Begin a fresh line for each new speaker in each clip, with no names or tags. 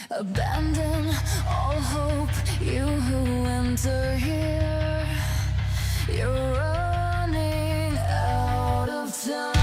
Abandon all hope, you who enter here. You're running out of time.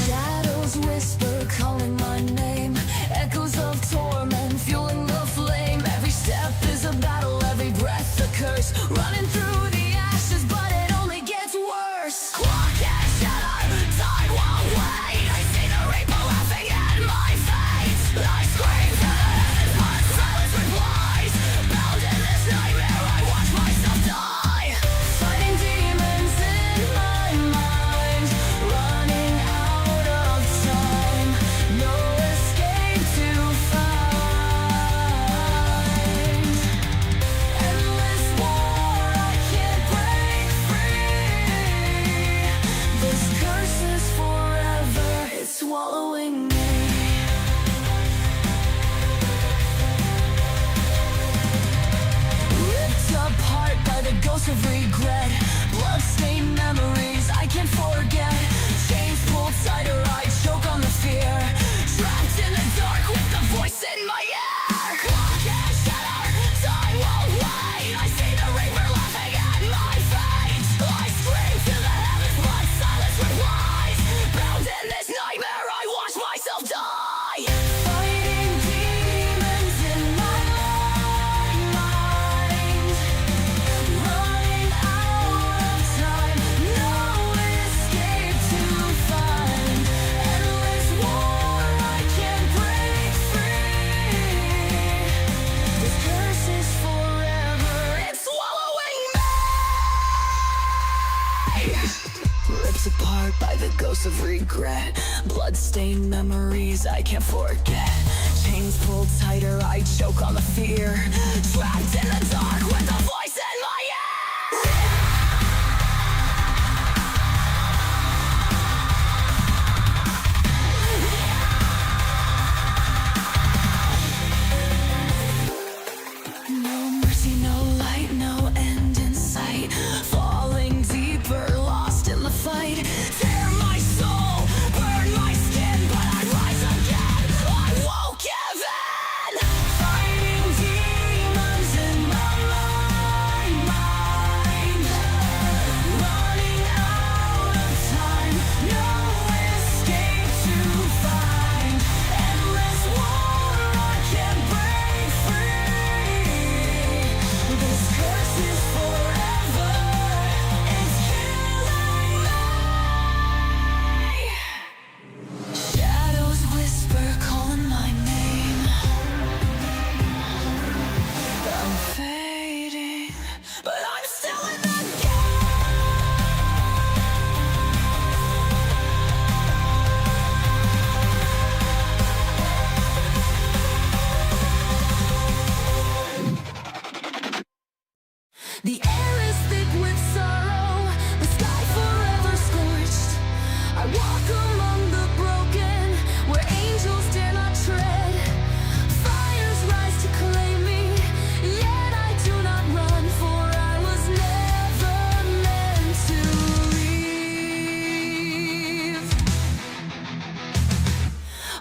Shadows whisper, calling my name. Echoes of torment, fueling the flame. Every step is a battle, every breath a curse. Running through the ashes, but it only gets worse. Clock and shadow, time won't wait. I see the reaper laughing at my fate. I scream to the heavens, but silence replies. Bound in this nightmare, I watch myself die. Fighting demons in my mind, running out of time. No escape to find. Endless war, I can't break free. This curse is forever, it's swallowing me. Ripped apart by the ghost of regret. Bloodstained memories I can't forget. Chains pulled tighter, I choke on the fear. Trapped in the dark with the voice in my ear. Clock and shatter, time won't wait. I see the reaper laughing at my fate. I scream to the heavens, but silence replies. Bound in this nightmare, I watch myself die. Fighting demons in my mind. Running out of time, no escape to find. Endless war, I can't break free. This curse is forever, it's swallowing me. Ripped apart by the ghost of regret. Bloodstained memories I can't forget. Chains pulled tighter, I choke on the fear. Trapped in the dark with the voice in my ear. No mercy, no light, no end in sight. Falling deeper, lost in the fight. Tear my soul, burn my skin, but I rise again. I won't give in. Fighting demons in my mind. Running out of time, no escape to find. Endless war, I can't break free. This curse is forever, it's killing me. Shadows whisper, calling my name. I'm fading, but I'm still in the game. The air is thick with sorrow, the sky forever scorched. I walk among the broken, where angels dare not tread. Fires rise to claim me, yet I do not run, for I was never meant to leave.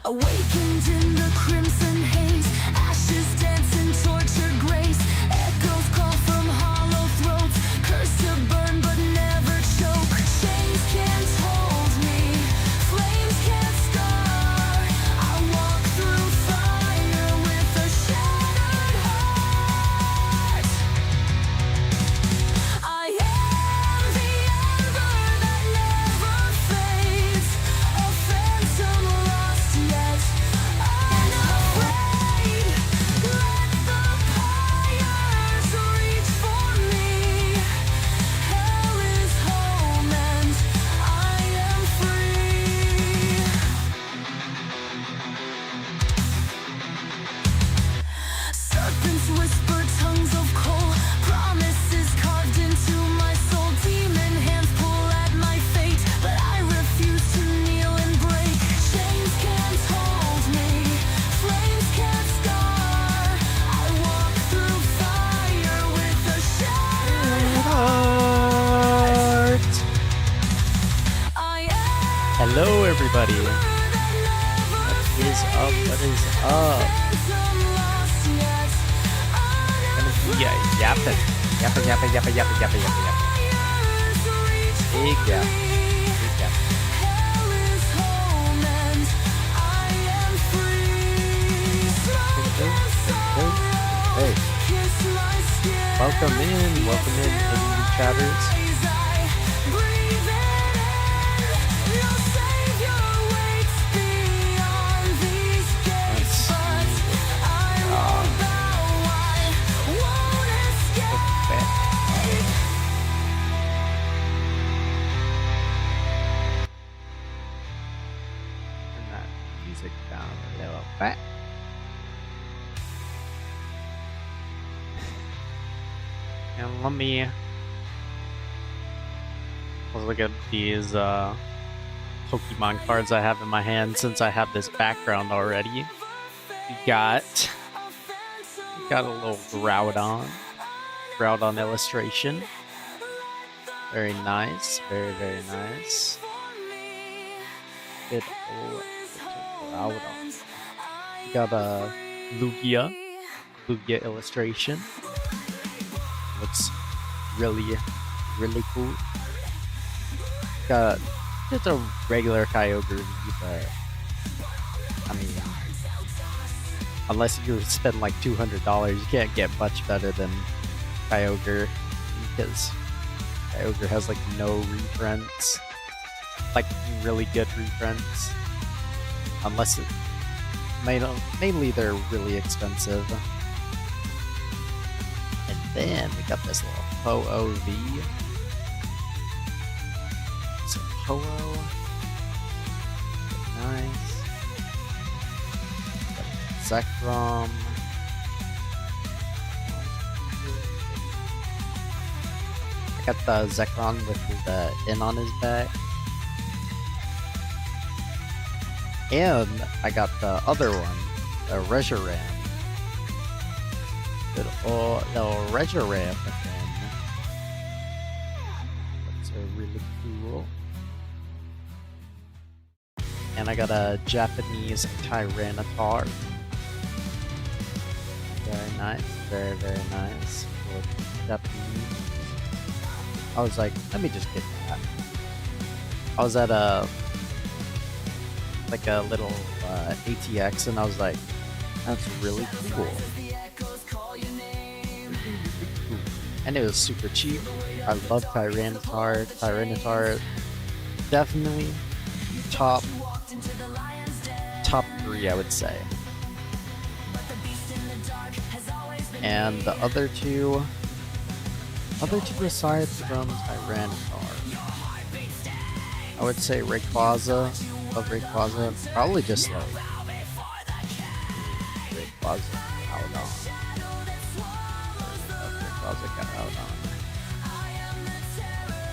Awakened in the crimson haze, ashes dance in tortured grace. Echoes call from hollow throats, cursed to burn but never choke. Chains can't hold me, flames can't scar. I walk through fire with a shattered heart. I am the ember that never fades, a phantom lost yet unafraid.
everybody. What is up? What is up? Gonna be yapping. Yapping, yapping, yapping, yapping, yapping, yapping, yapping. Big yap. Big yap. Hey. Welcome in, indie chatters. Down a little bit. And let's look at these Pokemon cards I have in my hand since I have this background already. We got a little Groudon illustration. Very nice, very nice. Good old Groudon. We got a Lugia illustration. Looks really cool. Got just a regular Kyogre, but I mean, unless you spend like $200, you can't get much better than Kyogre, because Kyogre has like no reprints, like really good reprints, unless it mainly they're really expensive. And then we got this little Ho-Oh-V. So Ho-Oh. Nice. Zekrom. I got the Zekrom with the N on his back. And I got the other one, the Reshiram. Little Reshiram again. That's really cool. And I got a Japanese Tyranitar. Very nice, very nice. Japanese. I was like, let me just get that. I was at a little ATX, and I was like, that's really cool. And it was super cheap. I love Tyranitar. Tyranitar, definitely top 3, I would say. And the other two aside from Tyranitar, I would say Rayquaza. Love Rayquaza. Probably just like Rayquaza out on. Rayquaza got out on.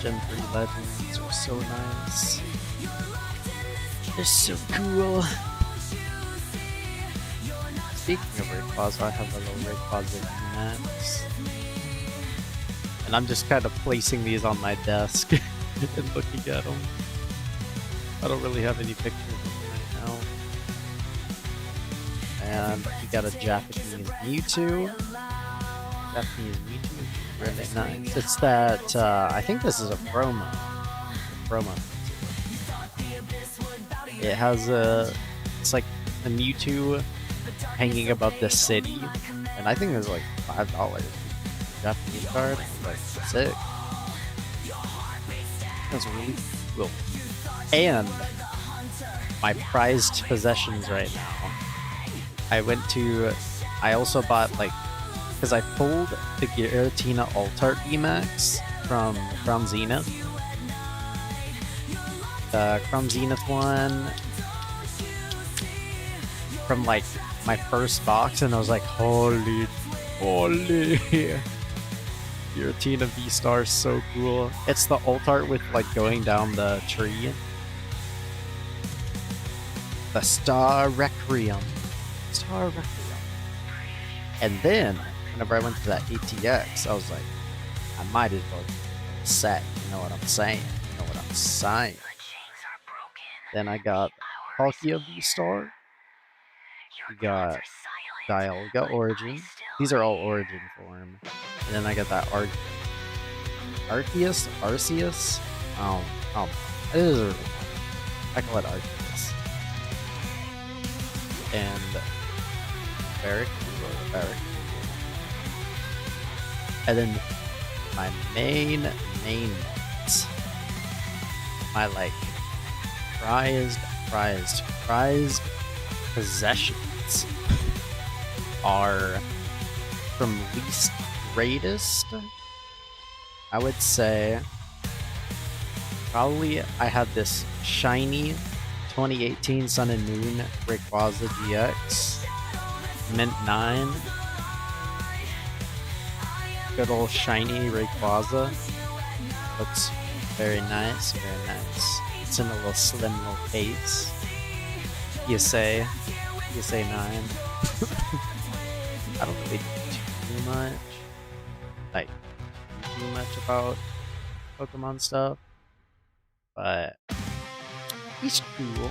Gen 3 Legends are so nice. They're so cool. Speaking of Rayquaza, I have a little Rayquaza Max. And I'm just kind of placing these on my desk and looking at them. I don't really have any pictures of them right now. And we got a Japanese Mewtwo. Japanese Mewtwo, really nice. It's that, I think this is a promo. It has it's like a Mewtwo hanging above the city. And I think it was like $5. Japanese card, like, sick. That's really cool. And my prized possessions right now. I also bought, like, because I pulled the Giratina Altart VMAX from Zenith. The Chrome Zenith one from, like, my first box, and I was like, holy. Giratina V-Star is so cool. It's the Altart with, like, going down the tree. The Star Requiem. And then, whenever I went to that ATX, I was like, I might as well set. You know what I'm saying? Then I got Palkia V-Star. We got Dialga Origin. These are all Origin form. And then I got that Arceus? It is a I call it Arceus. And Barrack. And then my main ones, my like prized possessions are from least greatest. I would say probably I had this shiny 2018 Sun and Moon Rayquaza GX Mint 9. Good old shiny Rayquaza. Looks very nice, very nice. It's in a little slim little case. You say 9. I don't really do too much. Like, too much about Pokemon stuff. But he's cool.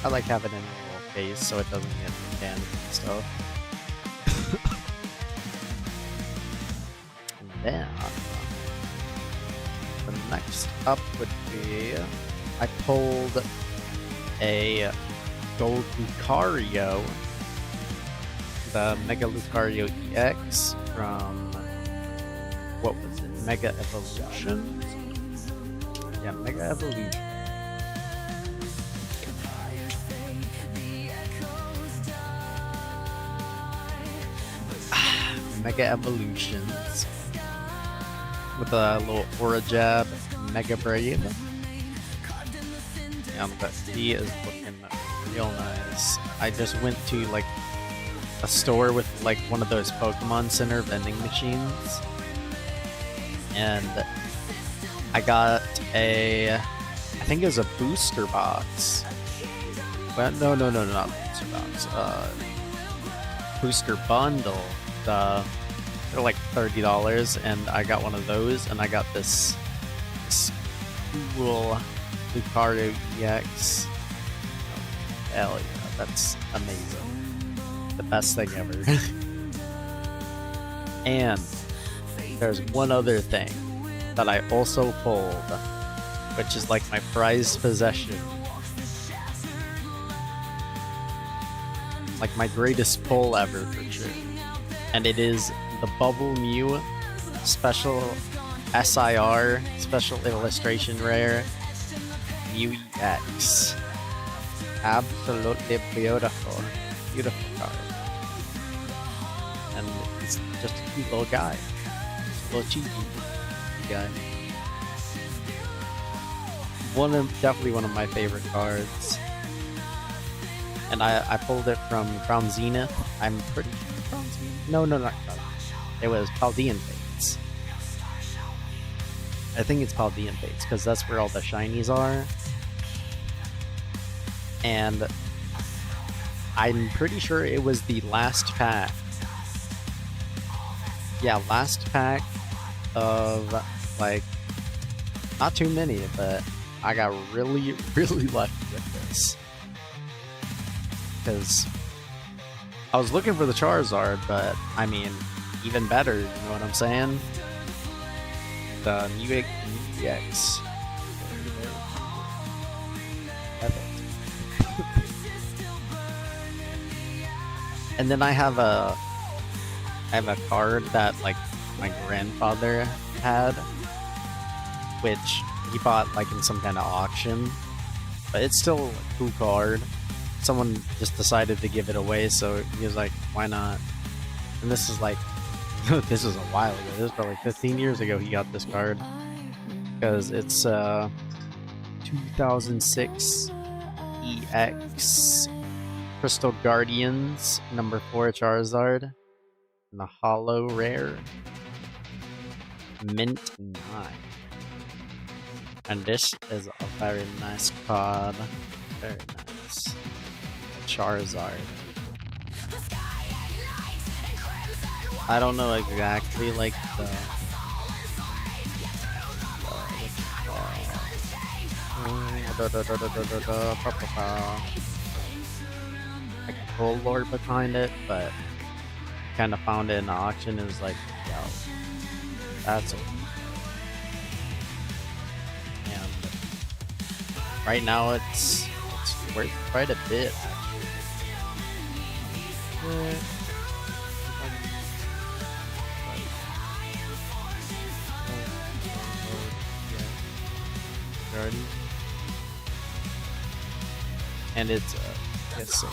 I like having it in a little case so it doesn't get damaged and stuff. And then the next up would be I pulled a Gold Lucario, the Mega Lucario EX from what was it? Mega Evolution? Yeah, Mega Evolution. Mega Evolutions with a little Aura Jab Mega Brave. But he is looking real nice. I just went to like a store with like one of those Pokemon Center vending machines, and I got I think it was a booster box. Well, no, not booster box. Booster bundle. They're like $30, and I got one of those, and I got this cool Lucario EX. Hell yeah, that's amazing. The best thing ever. And there's one other thing that I also pulled, which is like my prized possession. Like my greatest pull ever for sure. And it is the Bubble Mew Special SIR, Special Illustration Rare Mew EX. Absolutely beautiful. Beautiful card. And it's just a cute little guy. Just a little cheeky guy. Definitely one of my favorite cards. And I pulled it from Crown Zenith. I'm pretty sure Crown Zenith? No, not Crown Zenith. It was Paldean Fates. I think it's Paldean Fates, because that's where all the shinies are. And I'm pretty sure it was the last pack. Yeah, last pack of, like, not too many, but I got really lucky with this. Because I was looking for the Charizard, but I mean, even better, you know what I'm saying? The Mew EX. And then I have a card that like my grandfather had, which he bought like in some kind of auction, but it's still a cool card. Someone just decided to give it away, so he was like, why not? And this is like, this was a while ago. This was probably 15 years ago he got this card. Because it's 2006 EX Crystal Guardians number 4 Charizard. And the Holo Rare. Mint 9. And this is a very nice card. Very nice. Charizard. I don't know exactly like the Like the full lore behind it, but kind of found it in the auction. Is like, yo, that's a and right now it's worth quite a bit actually. Garden. And it's it's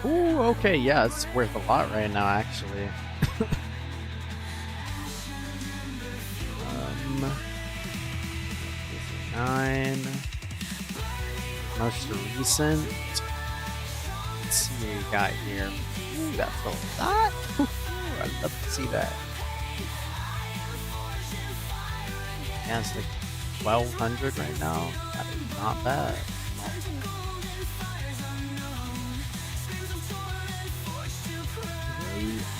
ooh, okay, yeah, it's worth a lot right now actually. um 9 most recent. Let's see what you got here. Ooh, that's a lot. I'd love to see that. Yeah, it's like 1200 right now. That is not bad.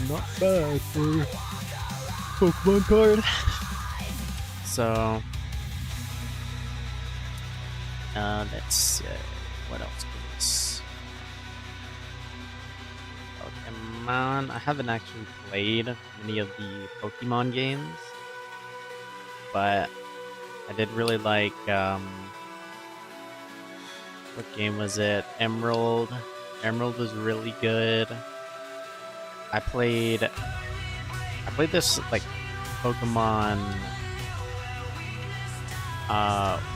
Not bad for Pokemon card. So, let's see. What else is Pokemon? I haven't actually played many of the Pokemon games, but I did really like, what game was it? Emerald. Emerald was really good. I played this, like, Pokemon,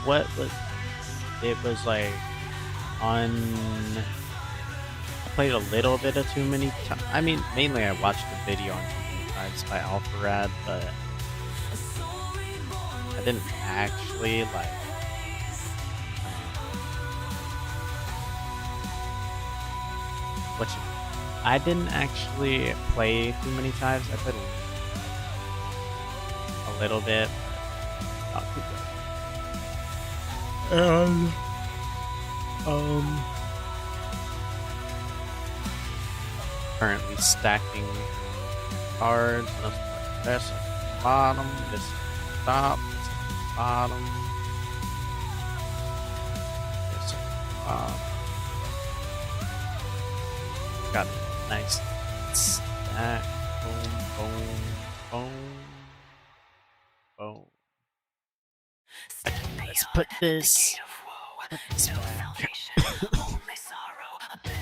what was, it was like, I played a little bit of Too Many Times. I mean, mainly I watched the video on Too Many Times by Alpharad, but I didn't actually, like, I didn't actually play Too Many Times. I played a little bit, not too good. Currently stacking cards. This at the bottom, this at the top, this at the bottom, this at the bottom. Got a nice stack. Boom, boom, boom, boom. Let's put this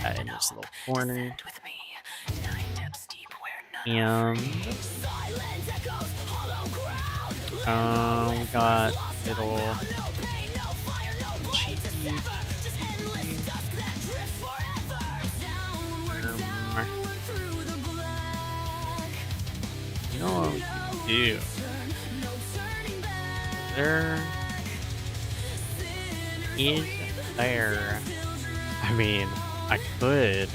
back in this little corner. And we got little you know what we can do? Is there? I mean, I could.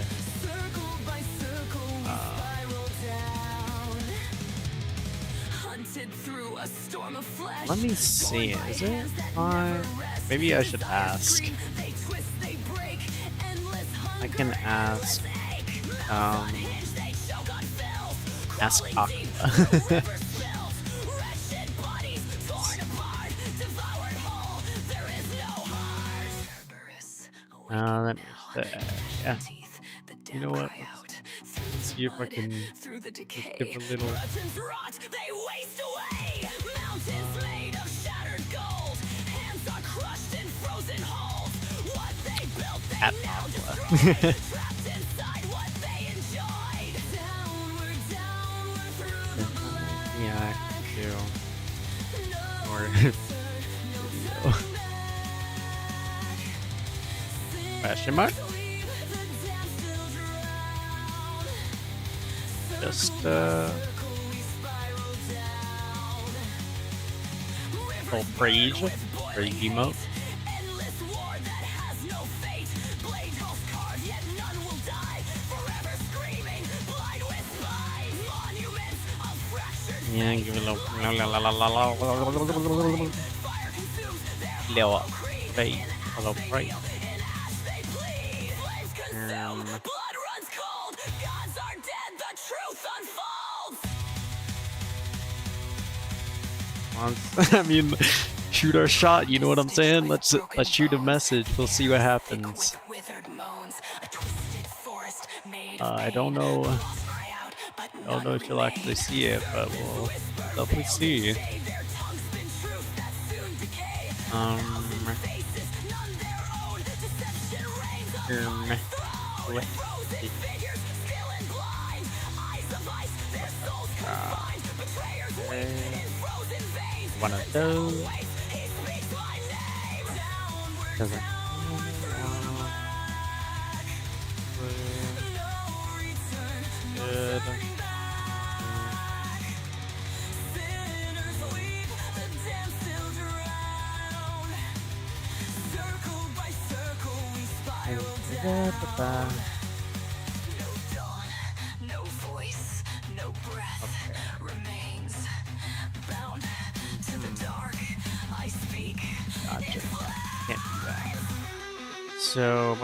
Let me see. Is it fine? Maybe I should ask. I can ask. Ask Aqua. Let me yeah. You know what? Let's see if I can just give a little. At Aqua. Yeah, I can do. Or video. Question mark? Just little rage emote. Yeah, give it a little praise. Hello, praise. I mean, shoot our shot. You know what I'm saying? Let's shoot a message. We'll see what happens. I don't know. I don't know if she'll actually see it, but we'll definitely see. Let's see. One of those. Doesn't. Good.
No voice, no breath remains. Bound to the dark, I speak.
Gotcha. Can't do that. So, I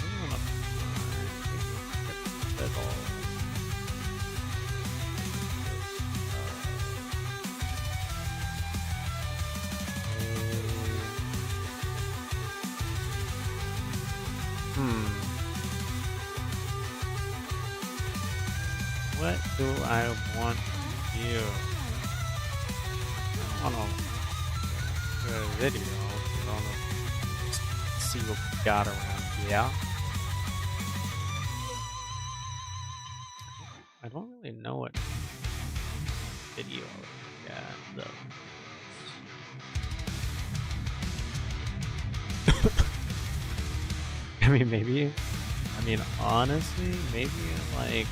really wanna get that all. What do I want to do? I want to do a video. I want to see what we got around here. I don't really know what video we got though. I mean, maybe. I mean, honestly, maybe like.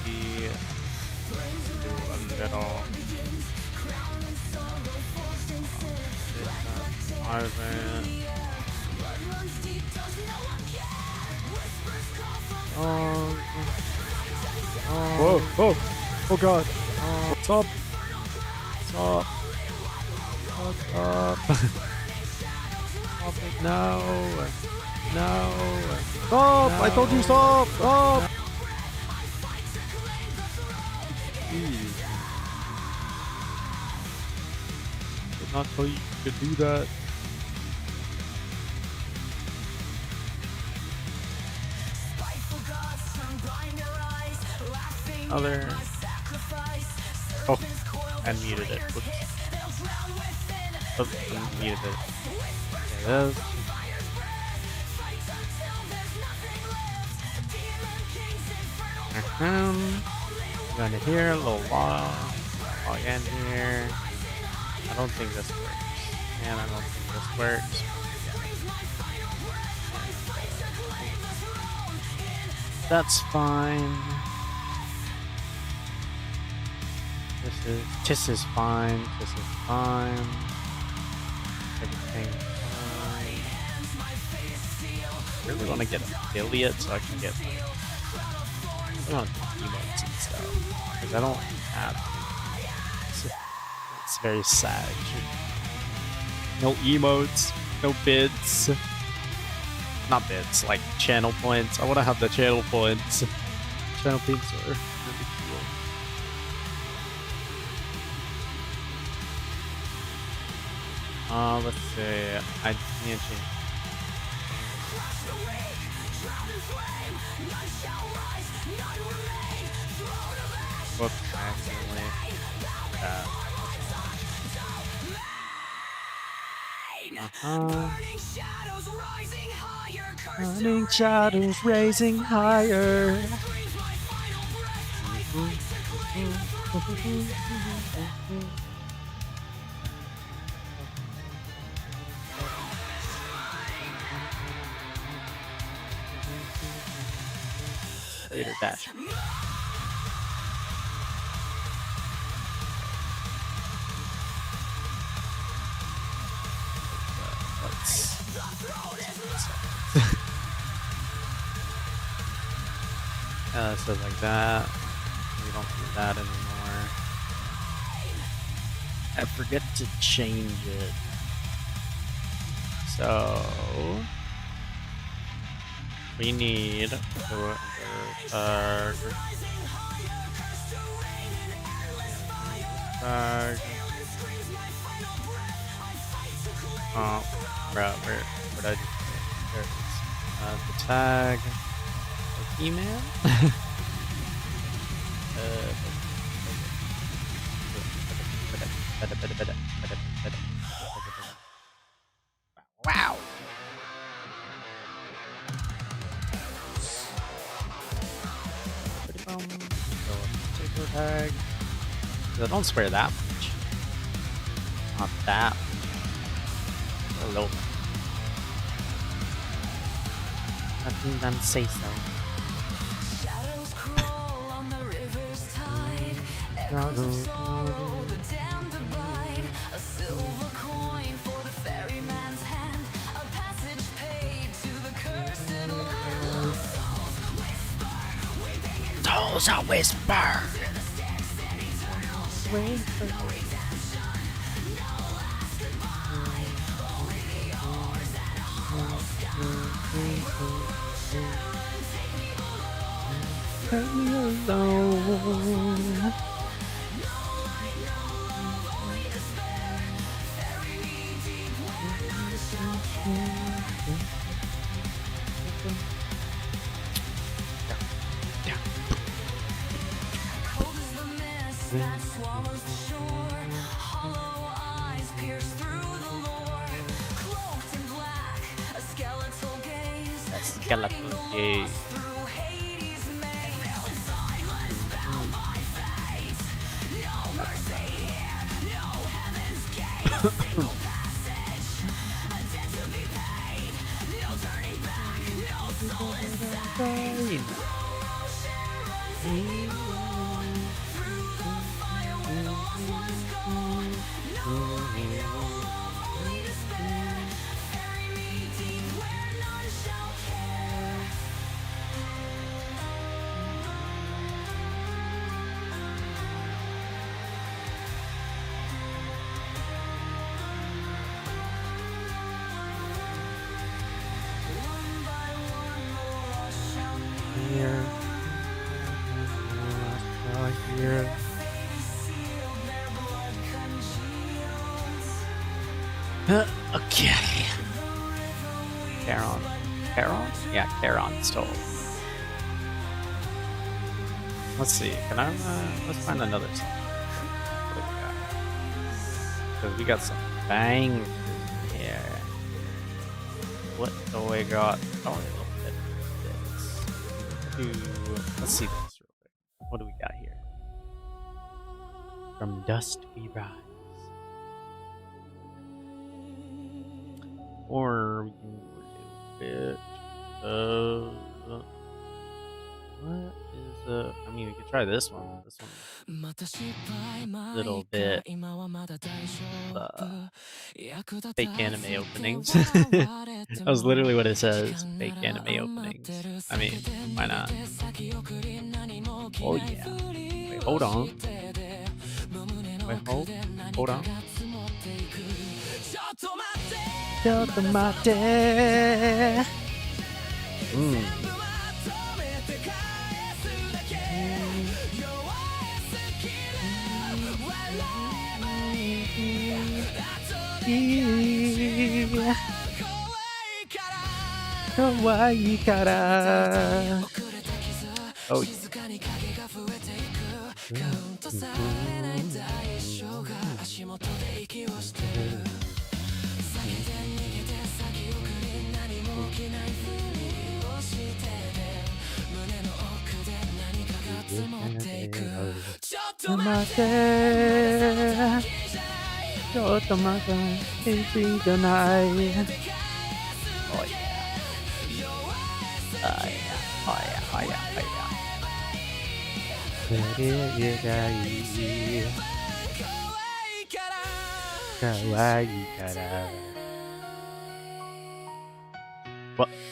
Maybe do a little. Marvin. Oh.
Whoa, whoa, oh god. What's up?
What's up? What's up? Stop it. No. No.
Stop!
No.
I told you stop! Stop!
Please. Did not tell you to do that. Other. Oh, I muted it. Whoops. Oh, I muted it. There it is. Go into here, a little log in here. I don't think this works. And I don't think this works. That's fine. This is fine. This is fine. Everything's fine. I really want to get affiliate so I can get emotes and stuff. Because I don't have it's very sad. No emotes, no bids. Not bits, like channel points. I want to have the channel points. Channel points are really cool. Let's see. I can't change. Whoops, I accidentally. Burning shadows rising higher. Later dash. Stuff like that. We don't do that anymore. I forget to change it. So We need to tag. Tag. Oh, bro, where'd I just put it? There it is. The tag. Email. Wow. Potato tag. I don't swear that much. Not that. A little bit. I think them say so.
Shadows crawl on the river's tide. Echoes of sorrow, the damned abide. A silver coin for the ferryman's hand. A passage paid to the cursed land.
Souls a whisper. Let me alone.
Cold as the mist that swallows the shore. Hollow eyes pierce through the lore. Cloaked in black, a skeletal gaze.
A skeletal gaze.
Through Hades' maze. Silence bound by fate. No mercy here, no heaven's gate. Single passage, a debt to be paid. No turning back, no soul inside. Through the fire where the lost ones go. No only despair. Bury me deep where none shall care. One by one the lost shall near.
Here. Here.
Their fate sealed, their blood congealed.
Okay. Charon. Charon? Yeah, Charon stole. Let's see. Can I? Let's find another song. What do we got? Because we got some bang here. What do we got? Only a little bit of this. Let's see this real quick. What do we got here? From dust we rise. Or we can do a little bit of what is I mean, we could try this one. This one, little bit fake anime openings. That was literally what it says. Fake anime openings. I mean, why not? Oh yeah. Wait, hold on. Wait, hold on. Kawaii kara. Oh yeah. Oh yeah.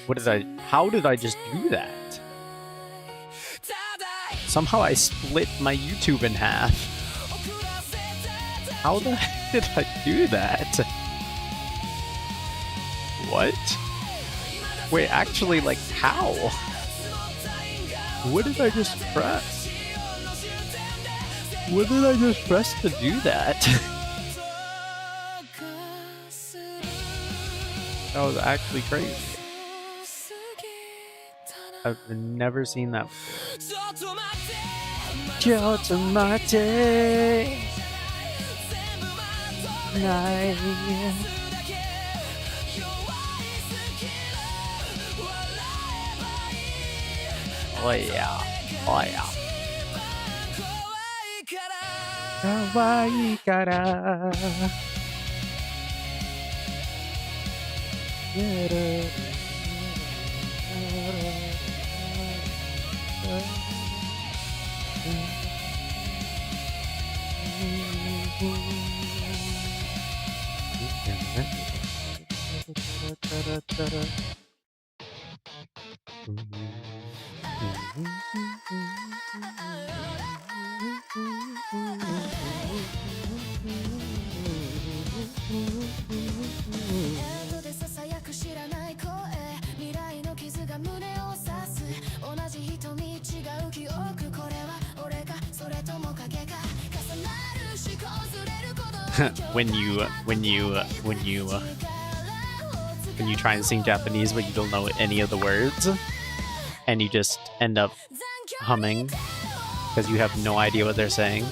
What did I? How did I just do that? Somehow I split my YouTube in half. How the heck did I do that? What? Wait, actually, like, how? What did I just press? What did I just press to do that? That was actually crazy. I've never seen that before. Oh yeah. Oh yeah. Kawaii kara. when you try and sing Japanese but you don't know any of the words and you just end up humming because you have no idea what they're saying.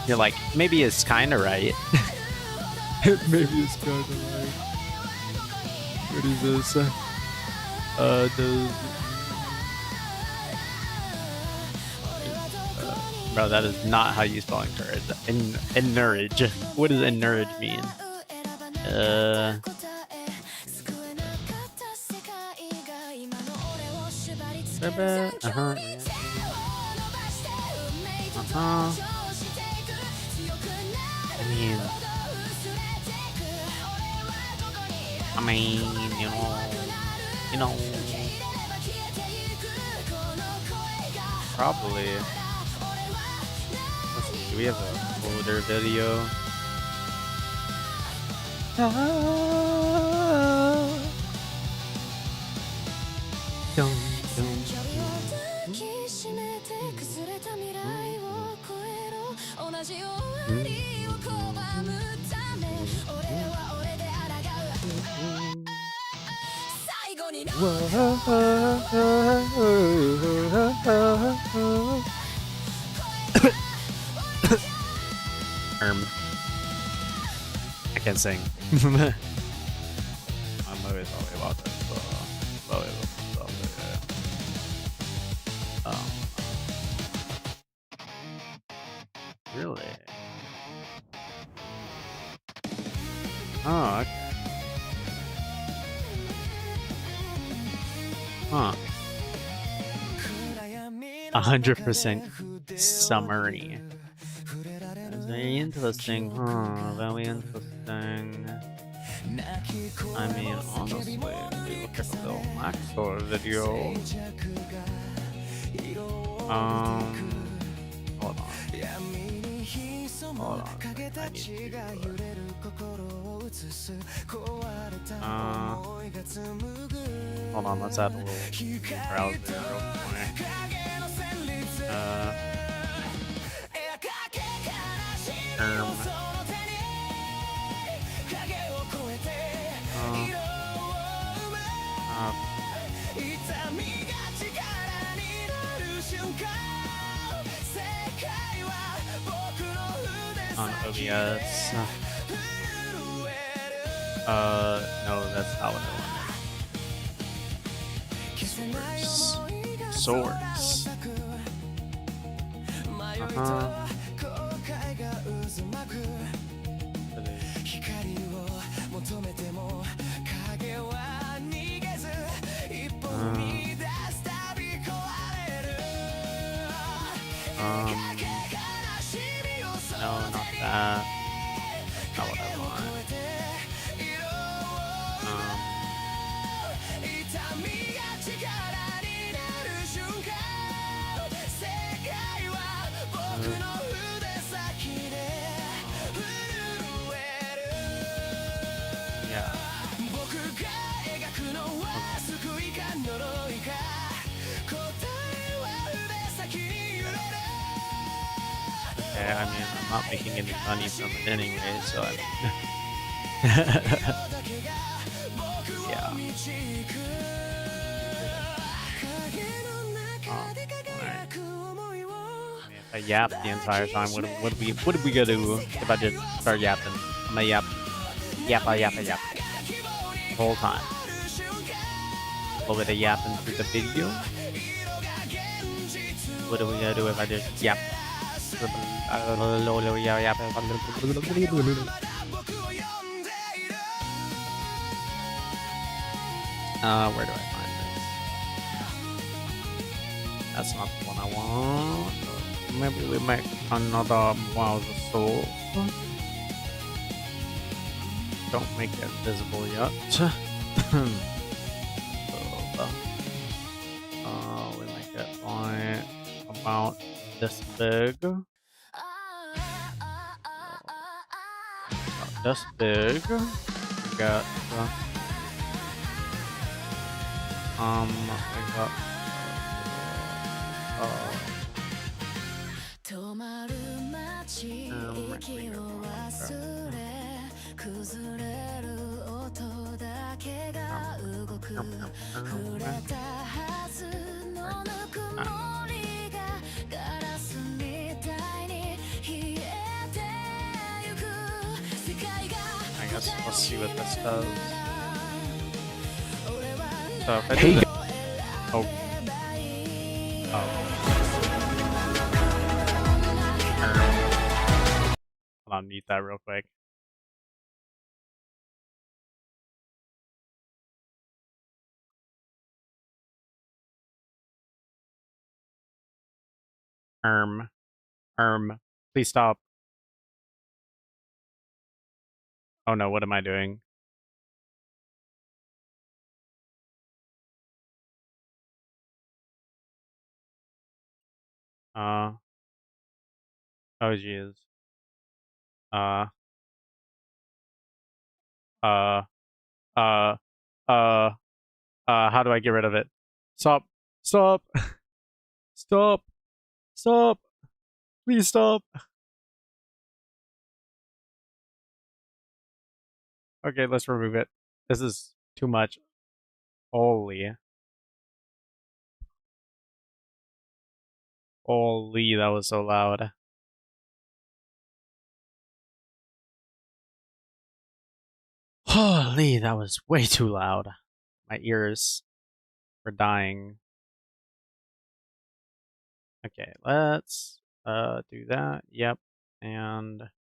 You're like, maybe it's kind of right.
Maybe it's kind of right. What is this?
Bro, that is not how you spell encourage. Encourage. What does encourage mean? I mean, you know, probably. Let's see, do we have an older video? I can't sing. I'm always about this. Really? Oh, okay. Huh. 100% summary. That's very interesting, huh? Very interesting. I mean, honestly, if you look at the little Maxor video. Hold on. Hold on. I need to. Hold on, let's add a little browser real quick. On OBS. No, that's not what I wanted. Source. No, not that. Not what I want. Yeah. Okay, I mean, I'm not making any money from it anyway, so I mean, yeah. Alright. I mean, if I yap the entire time, what did we gonna do if I just start yapping? I'm gonna yap, yap the whole time. A little bit of yapping through the video. What are we gonna do if I just yap? Where do I find this? That's not the one I want. Maybe we make another browser source. Don't make it visible yet. We make it like about this big. About this big. We got we got I guess let's see what this does. So if I do that, oh, hold on, mute that real quick. Erm, please stop. Oh no, what am I doing? Oh jeez. Uh, uh, uh, uh, how do I get rid of it? Stop, stop, stop, stop, please stop. Okay, let's remove it. This is too much. Holy. Holy, that was so loud. Holy, that was way too loud. My ears were dying. Okay, let's do that. Yep. And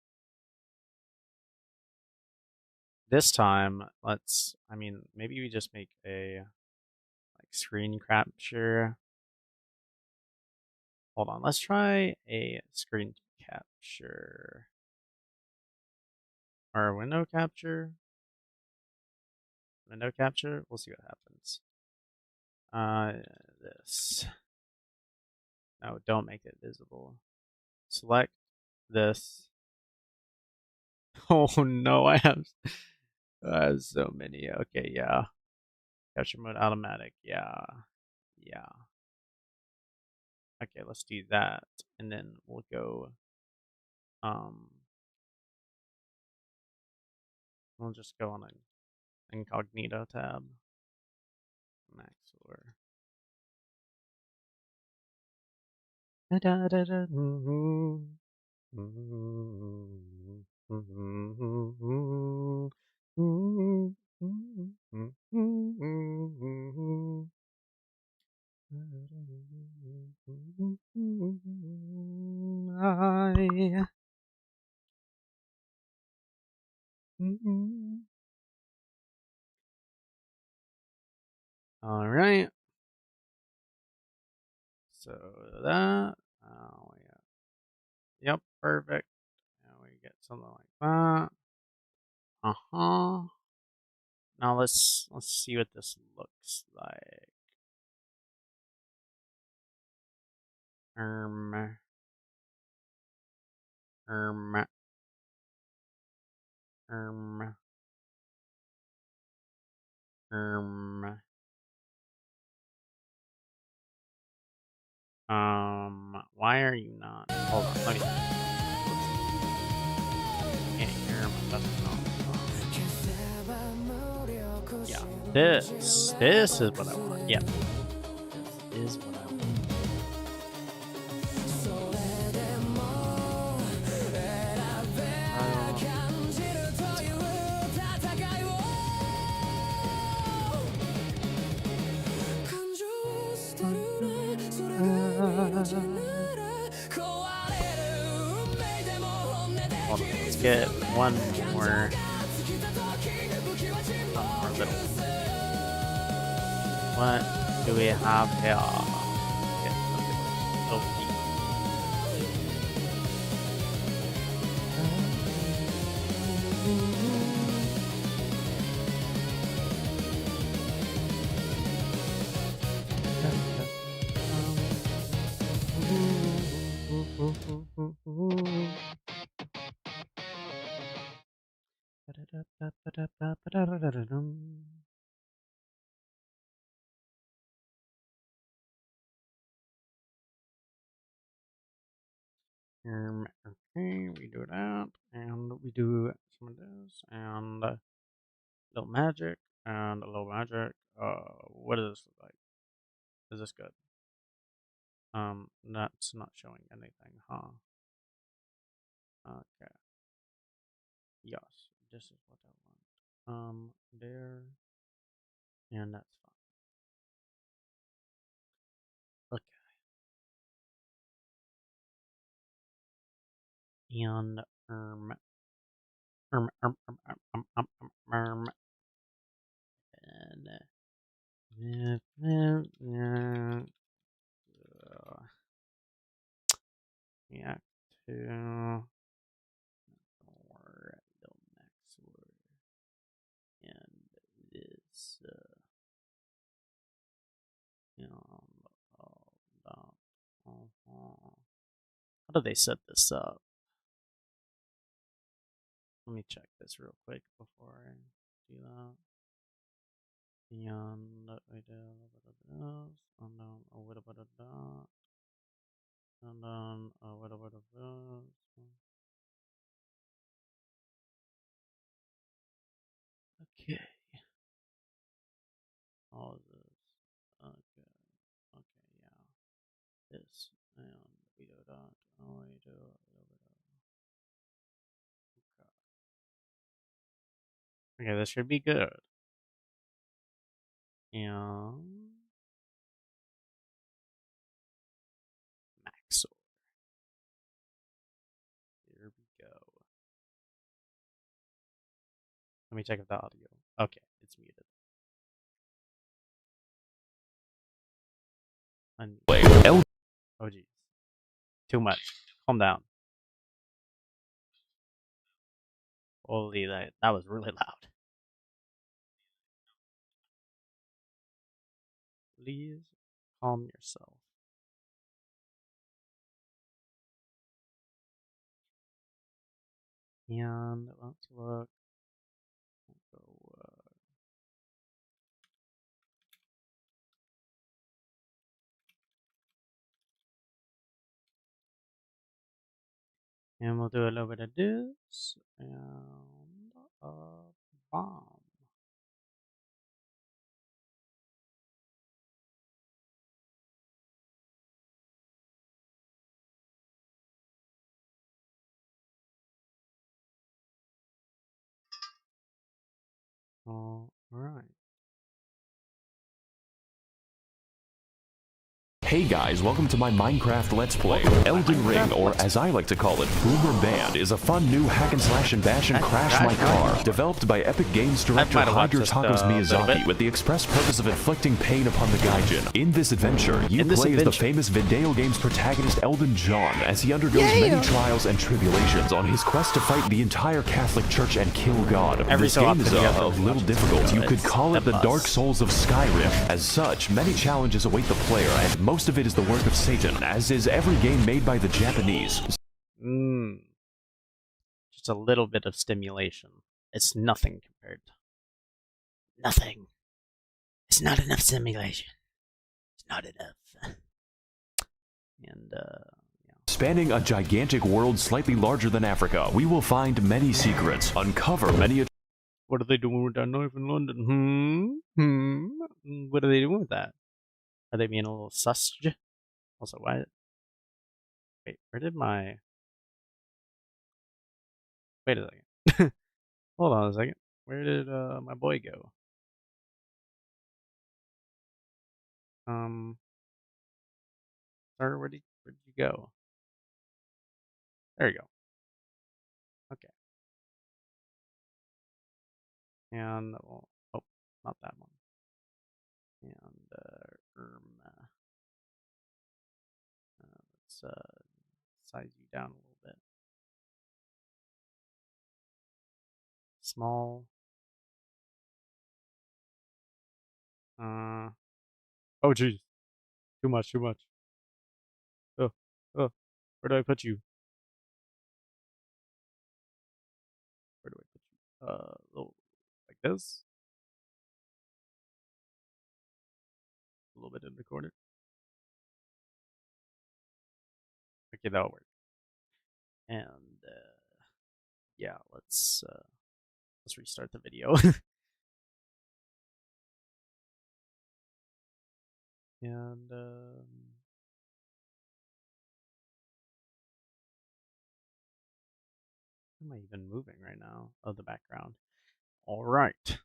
this time, let's, I mean, maybe we just make a like screen capture. Hold on, let's try a screen capture or window capture. Window capture. We'll see what happens. This. No, don't make it visible. Select this. Oh no, I have so many. Okay, yeah. Capture mode automatic. Yeah. Yeah. Okay, let's do that. And then we'll go we'll just go on an incognito tab. Max or I all right. So that we got, yep, perfect. Now we get something like that. Uh-huh. Now let's see what this looks like. Um um um Um. Why are you not? Hold on, let me. Can't hear him. That's not. Yeah, this is what I want. Yeah, this is what I want. Hold on, let's get one more little. What do we have here? Okay, little feet. Okay, we do that, and we do some of this, and a little magic, and a little magic. What does this look like? Is this good? That's not showing anything, huh? Okay. Yes, this is what I want. There, and that's fine. Okay. And um, um, um, um, um, um, um, and react to or the next word and this and how do they set this up? Let me check this real quick before I do that. And we do a little bit of this, and then a little bit of that, and then a little bit of this. Okay. All of this. Okay. Okay, yeah. This. And we do that. And we do a little bit of. Okay, this should be good. And max. Here we go. Let me check if the audio. Okay, it's muted. Oh geez. Too much. Calm down. Holy, that was really loud. Please calm yourself. And let's look. Go, and we'll do a little bit of this and a bomb. All right.
Hey guys, welcome to my Minecraft Let's Play. Elden Ring, or as I like to call it, Boomer Band, is a fun new hack and slash and bash and crash my car, developed by Epic Games director Hydro Tacos Miyazaki with the express purpose of inflicting pain upon the Gaijin. In this adventure, you play as the famous video game's protagonist Elden John as he undergoes many trials and tribulations on his quest to fight the entire Catholic Church and kill God. This game is a little difficult. You could call it the Dark Souls of Skyrim. As such, many challenges await the player, and most of it is the work of Satan, as is every game made by the Japanese.
Just a little bit of stimulation. It's nothing compared to nothing. It's not enough simulation. It's not enough. And yeah.
Spanning a gigantic world slightly larger than Africa, we will find many secrets, uncover many.
What are they doing with that knife in London? What are they doing with that? Are they being a little sus? Also, why? Wait, where did my? Wait a second. Hold on a second. Where did my boy go? Sir, where'd you go? There you go. Okay. And well, oh, not that one. And let's size you down a little bit. Small. Oh geez, too much, too much. Oh, oh, where do I put you? Where do I put you? Little like this. A little bit in the corner. Okay, that'll work. And yeah, let's restart the video. And am I even moving right now? Oh, the background. All right.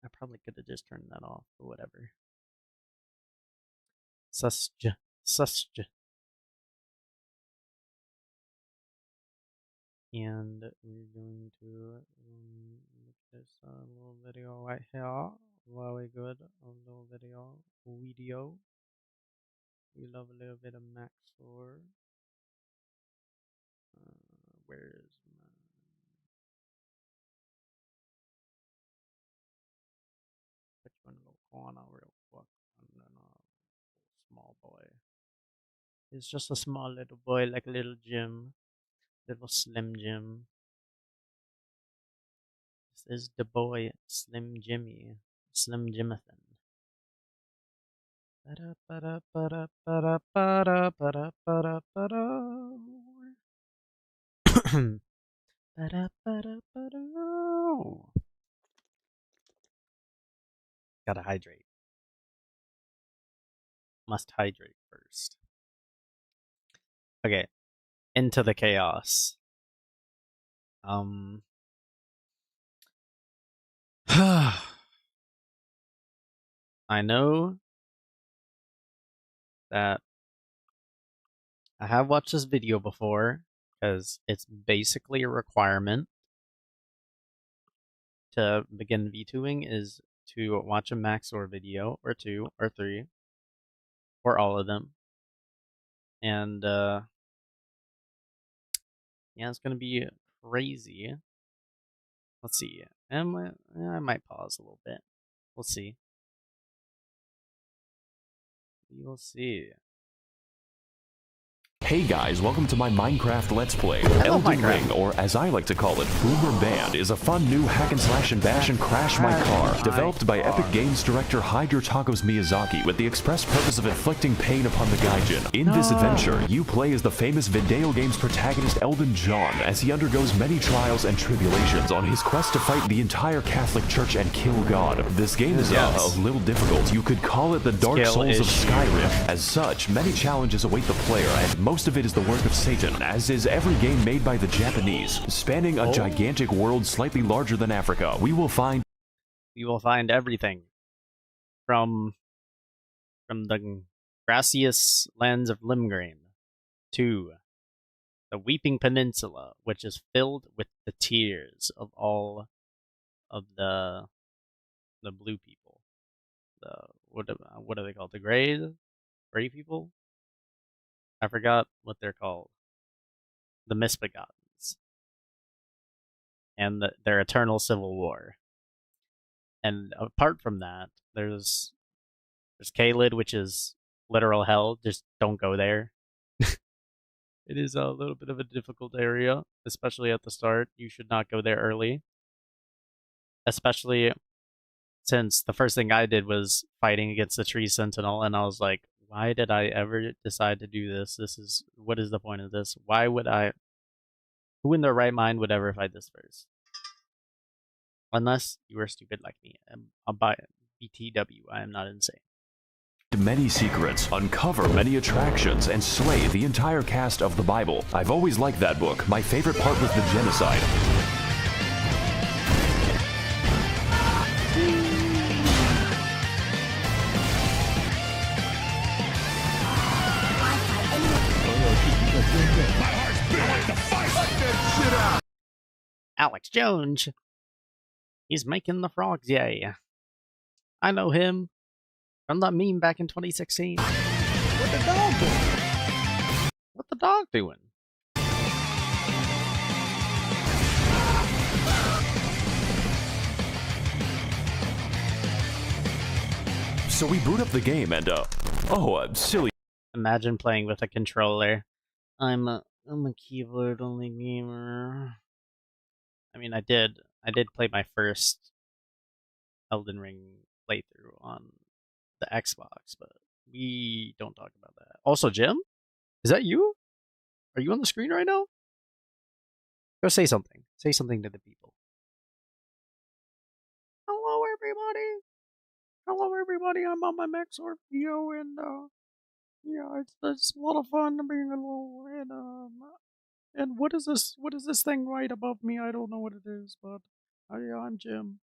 I probably could have just turned that off, but whatever. Susj. Susj. And we're going to make this little video right here. Very good. A little video. We love a little bit of Maxor. Where is my... Put you in a little corner real quick. And then small boy. He's just a small little boy, like little Jim. Little Slim Jim. This is the boy, Slim Jimmy. Slim Jimathan. Gotta hydrate. Must hydrate first. Okay, into the chaos. I know that I have watched this video before because it's basically a requirement to begin V2ing is to watch a Maxor video or two or three or all of them. And yeah, it's gonna be crazy. Let's see. I might pause a little bit. We'll see. We will see.
Hey guys, welcome to my Minecraft Let's Play.
love
Elden
Minecraft.
Ring, or as I like to call it, Boomer Band, is a fun new hack and slash and bash and crash my car, developed by Epic Games director Hideo Miyazaki with the express purpose of inflicting pain upon the Gaijin. In this adventure, you play as the famous video game's protagonist Elden John as he undergoes many trials and tribulations on his quest to fight the entire Catholic Church and kill God. This game is a little difficult. You could call it the Dark Souls of Skyrim. As such, many challenges await the player, and most of it is the work of Satan, as is every game made by the Japanese. Spanning a gigantic world slightly larger than Africa, we will find
everything from the grassy lands of Limgrane to the Weeping Peninsula, which is filled with the tears of all of the blue people. The what are they called? The gray people? I forgot what they're called. The Misbegottens. And their eternal civil war. And apart from that, there's Caelid, which is literal hell. Just don't go there. It is a little bit of a difficult area, especially at the start. You should not go there early. Especially since the first thing I did was fighting against the tree sentinel, and I was like, why did I ever decide to do this? What is the point of this? Why would I? Who in their right mind would ever fight this first? Unless you were stupid like me. I'm by BTW. I am not insane.
Many secrets, uncover many attractions, and slay the entire cast of the Bible. I've always liked that book. My favorite part was the genocide.
Alex Jones. He's making the frogs yay. I know him from that meme back in 2016. What the dog doing? What the dog doing?
So we boot up the game and, silly.
Imagine playing with a controller. I'm a keyboard only gamer. I mean, I did play my first Elden Ring playthrough on the Xbox, but we don't talk about that. Also, Jim, is that you? Are you on the screen right now? Go say something. Say something to the people. Hello, everybody. Hello, everybody. I'm on my Maxor video, and yeah, it's a lot of fun being alone. And what is this? What is this thing right above me? I don't know what it is, but yeah, I'm Jim.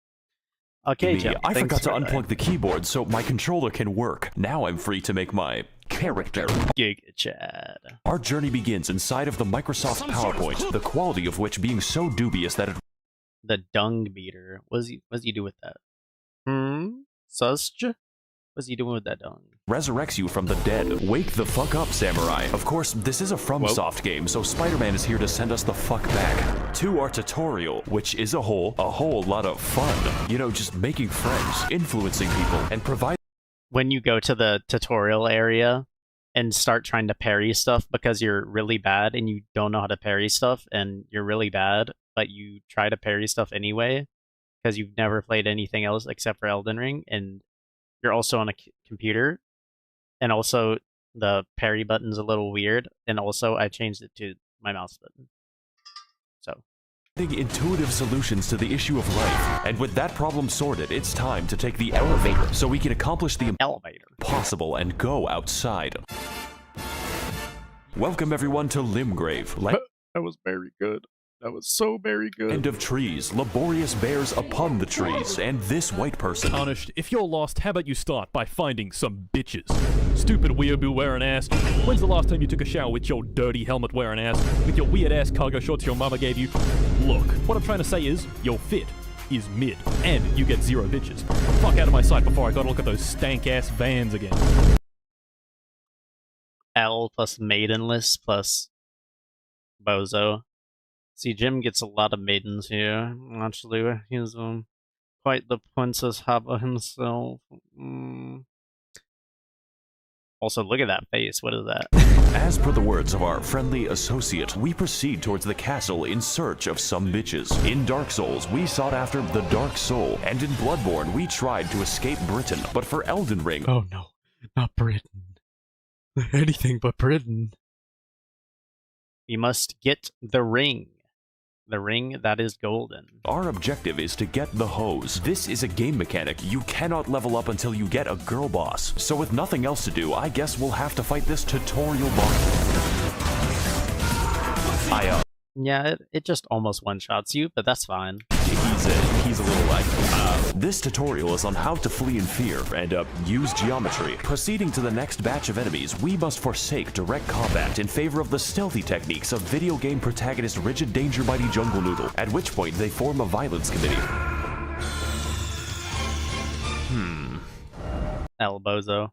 Okay, Jim.
I forgot to unplug the keyboard so my controller can work. Now I'm free to make my character.
Giga Chad.
Our journey begins inside of the Microsoft PowerPoint, the quality of which being so dubious that it...
The dung beater. What does he do with that? Susj? What's he doing with that dung?
Resurrects you from the dead. Wake the fuck up, samurai. Of course, this is a FromSoft game, so Spider-Man is here to send us the fuck back to our tutorial, which is a whole lot of fun. You know, just making friends, influencing people, and providing...
When you go to the tutorial area and start trying to parry stuff because you're really bad and you don't know how to parry stuff and you're really bad, but you try to parry stuff anyway because you've never played anything else except for Elden Ring, and you're also on a computer, and also the parry button's a little weird, and also I changed it to my mouse button. So,
intuitive solutions to the issue of life. And with that problem sorted, it's time to take the elevator so we can accomplish the impossible and go outside. Welcome everyone to Limgrave.
That was very good. That was so very good.
Land of trees, laborious bears upon the trees, and this white person.
Tarnished, if you're lost, how about you start by finding some bitches? Stupid weeaboo wearing ass. When's the last time you took a shower with your dirty helmet wearing ass? With your weird ass cargo shorts your mama gave you? Look, what I'm trying to say is, your fit is mid, and you get 0 bitches. Fuck out of my sight before I gotta look at those stank ass vans again.
L plus maidenless plus bozo. See, Jim gets a lot of maidens here. Actually, he's quite the Princess Haba himself. Also, look at that face. What is that?
As per the words of our friendly associate, we proceed towards the castle in search of some bitches. In Dark Souls, we sought after the Dark Soul, and in Bloodborne, we tried to escape Britain. But for Elden Ring...
Oh no, not Britain. Anything but Britain.
We must get the ring. The ring that is golden.
Our objective is to get the hose. This is a game mechanic. You cannot level up until you get a girl boss. So with nothing else to do, I guess we'll have to fight this tutorial boss.
Yeah, it just almost one-shots you, but that's fine.
He's a little like... This tutorial is on how to flee in fear and use geometry. Proceeding to the next batch of enemies, we must forsake direct combat in favor of the stealthy techniques of video game protagonist Rigid Danger Mighty Jungle Noodle, at which point they form a violence committee.
El Bozo.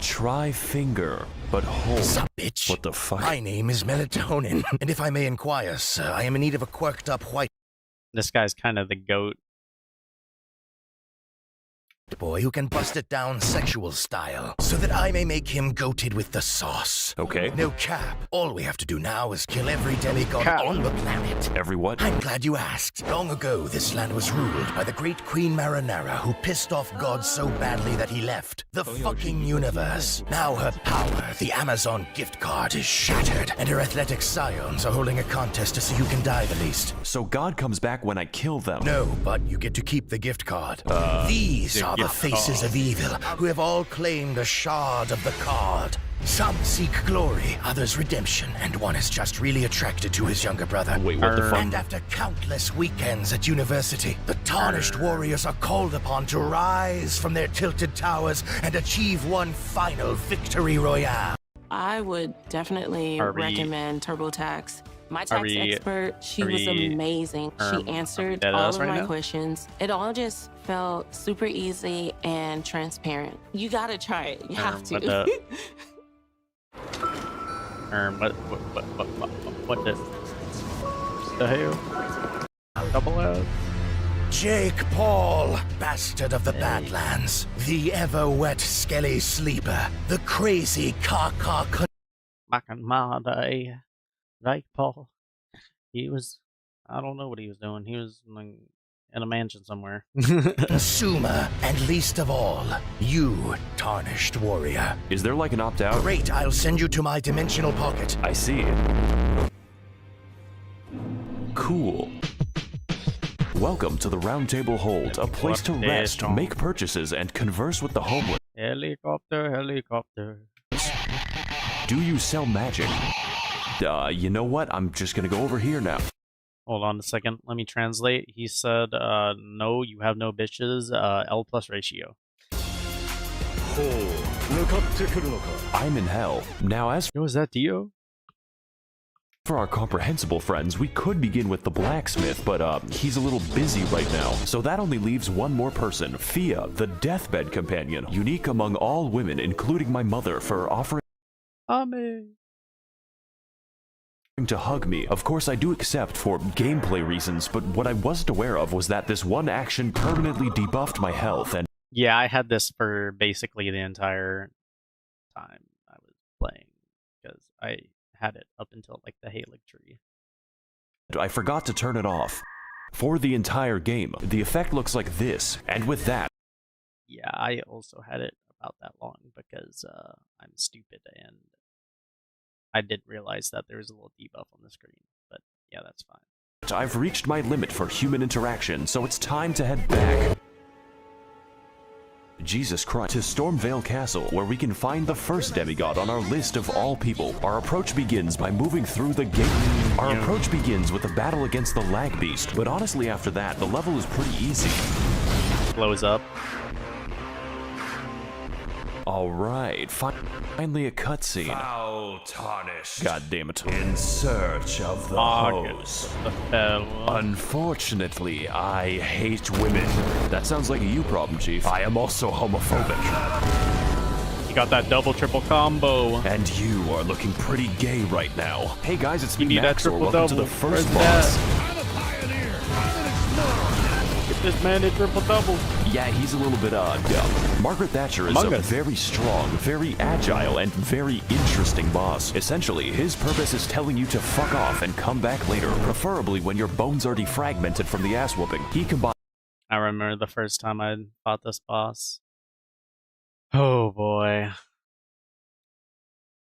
Try finger, but hold.
Sup, bitch?
What the fuck?
My name is Melatonin, and if I may inquire, sir, I am in need of a quirked up white...
This guy's kind of the goat.
boy who can bust it down sexual style, so that I may make him goated with the sauce.
Okay.
No cap. All we have to do now is kill every demigod on the planet.
Every what?
I'm glad you asked. Long ago, this land was ruled by the great Queen Marinara, who pissed off God so badly that he left the fucking universe. Now her power, the Amazon gift card, is shattered, and her athletic scions are holding a contest to see who can die the least.
So God comes back when I kill them?
No, but you get to keep the gift card. These are the faces of evil, who have all claimed a shard of the card. Some seek glory, others redemption, and one is just really attracted to his younger brother.
Wait, what the fuck?
And after countless weekends at university, the tarnished warriors are called upon to rise from their tilted towers and achieve one final victory royale.
I would definitely recommend TurboTax. My tax expert, she was amazing. She answered all of my questions. It all just felt super easy and transparent. You gotta try it. You have to.
What the hell? Double F?
Jake Paul, bastard of the Badlands, the ever-wet skelly sleeper, the crazy caca.
Back in my day, Jake Paul, he was, I don't know what he was doing. He was like, in a mansion somewhere.
Consumer, and least of all, you, tarnished warrior.
Is there like an opt-out?
Great, I'll send you to my dimensional pocket.
I see. Cool. Welcome to the Round Table Hold, a place to rest, make purchases, and converse with the homeless.
Helicopter, helicopter.
Do you sell magic? You know what? I'm just gonna go over here now.
Hold on a second. Let me translate. He said, no, you have no bitches. L plus ratio.
I'm in hell. Now, as
Yo, is that Dio?
for our comprehensible friends, we could begin with the blacksmith, but he's a little busy right now. So that only leaves one more person, Fia, the deathbed companion, unique among all women, including my mother, for offering to hug me. Of course, I do accept for gameplay reasons, but what I wasn't aware of was that this one action permanently debuffed my health, and
Yeah, I had this for basically the entire time I was playing, because I had it up until like the Halig tree.
I forgot to turn it off. For the entire game, the effect looks like this, and with that,
Yeah, I also had it about that long because I'm stupid and I didn't realize that there was a little debuff on the screen. But yeah, that's fine.
I've reached my limit for human interaction, so it's time to head back. Jesus Christ, to Stormvale Castle, where we can find the first demigod on our list of all people. Our approach begins by moving through the gate. Our approach begins with a battle against the Lag Beast, but honestly after that, the level is pretty easy.
Blows up.
Alright, finally a cutscene.
Foul tarnish.
God damn it.
In search of the hose.
The hell?
Unfortunately, I hate women. That sounds like a you problem, Chief. I am also homophobic.
You got that double triple combo.
And you are looking pretty gay right now. Hey guys, it's me,
need that
Maxor. Welcome
triple-double.
to the first
Where's
boss.
that?
I'm a pioneer. I'm an explorer.
Get this man a triple double.
Yeah, he's a little bit dumb. Margaret Thatcher is a very strong, very agile, and very interesting boss. Essentially, his purpose is telling you to fuck off and come back later, preferably when your bones are defragmented from the ass whooping. He combines
I remember the first time I fought this boss. Oh boy.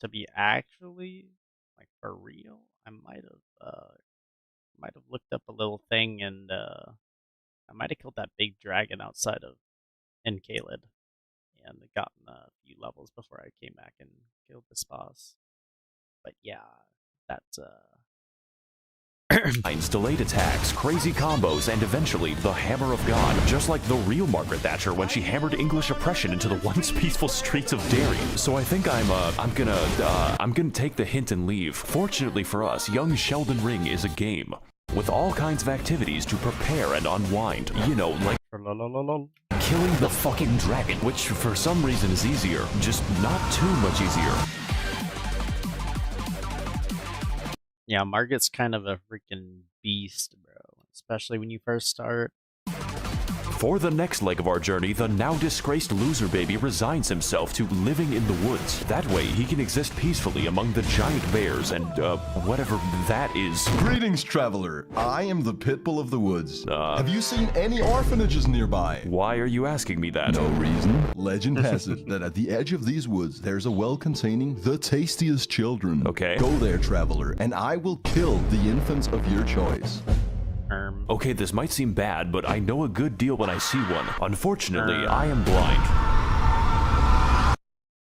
To be actually like for real, I might have looked up a little thing and I might have killed that big dragon outside of Caled and gotten a few levels before I came back and killed this boss. But yeah, that's
delayed attacks, crazy combos, and eventually the Hammer of God, just like the real Margaret Thatcher when she hammered English oppression into the once peaceful streets of Derry. So I think I'm gonna take the hint and leave. Fortunately for us, young Sheldon Ring is a game with all kinds of activities to prepare and unwind. You know, like killing the fucking dragon, which for some reason is easier, just not too much easier.
Yeah, Margaret's kind of a freaking beast, bro. Especially when you first start.
For the next leg of our journey, the now disgraced loser baby resigns himself to living in the woods. That way, he can exist peacefully among the giant bears and, whatever that is.
Greetings, traveler. I am the Pitbull of the woods. Have you seen any orphanages nearby?
Why are you asking me that?
No reason. Legend has it that at the edge of these woods, there's a well containing the tastiest children.
Okay.
Go there, traveler, and I will kill the infants of your choice.
Okay, this might seem bad, but I know a good deal when I see one. Unfortunately, I am blind.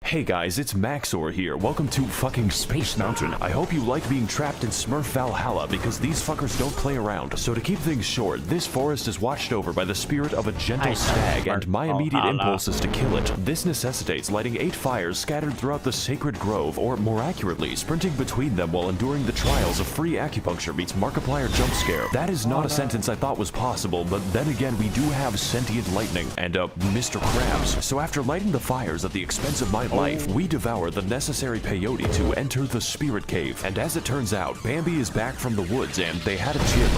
Hey guys, it's Maxor here. Welcome to fucking Space Mountain. I hope you like being trapped in Smurf Valhalla because these fuckers don't play around. So to keep things short, this forest is watched over by the spirit of a gentle stag, and my immediate impulse is to kill it. This necessitates lighting 8 fires scattered throughout the sacred grove, or more accurately, sprinting between them while enduring the trials of free acupuncture meets Markiplier jump scare. That is not a sentence I thought was possible, but then again, we do have sentient lightning and Mr. Krabs. So after lighting the fires at the expense of my life, we devour the necessary peyote to enter the spirit cave. And as it turns out, Bambi is back from the woods and they had a gym.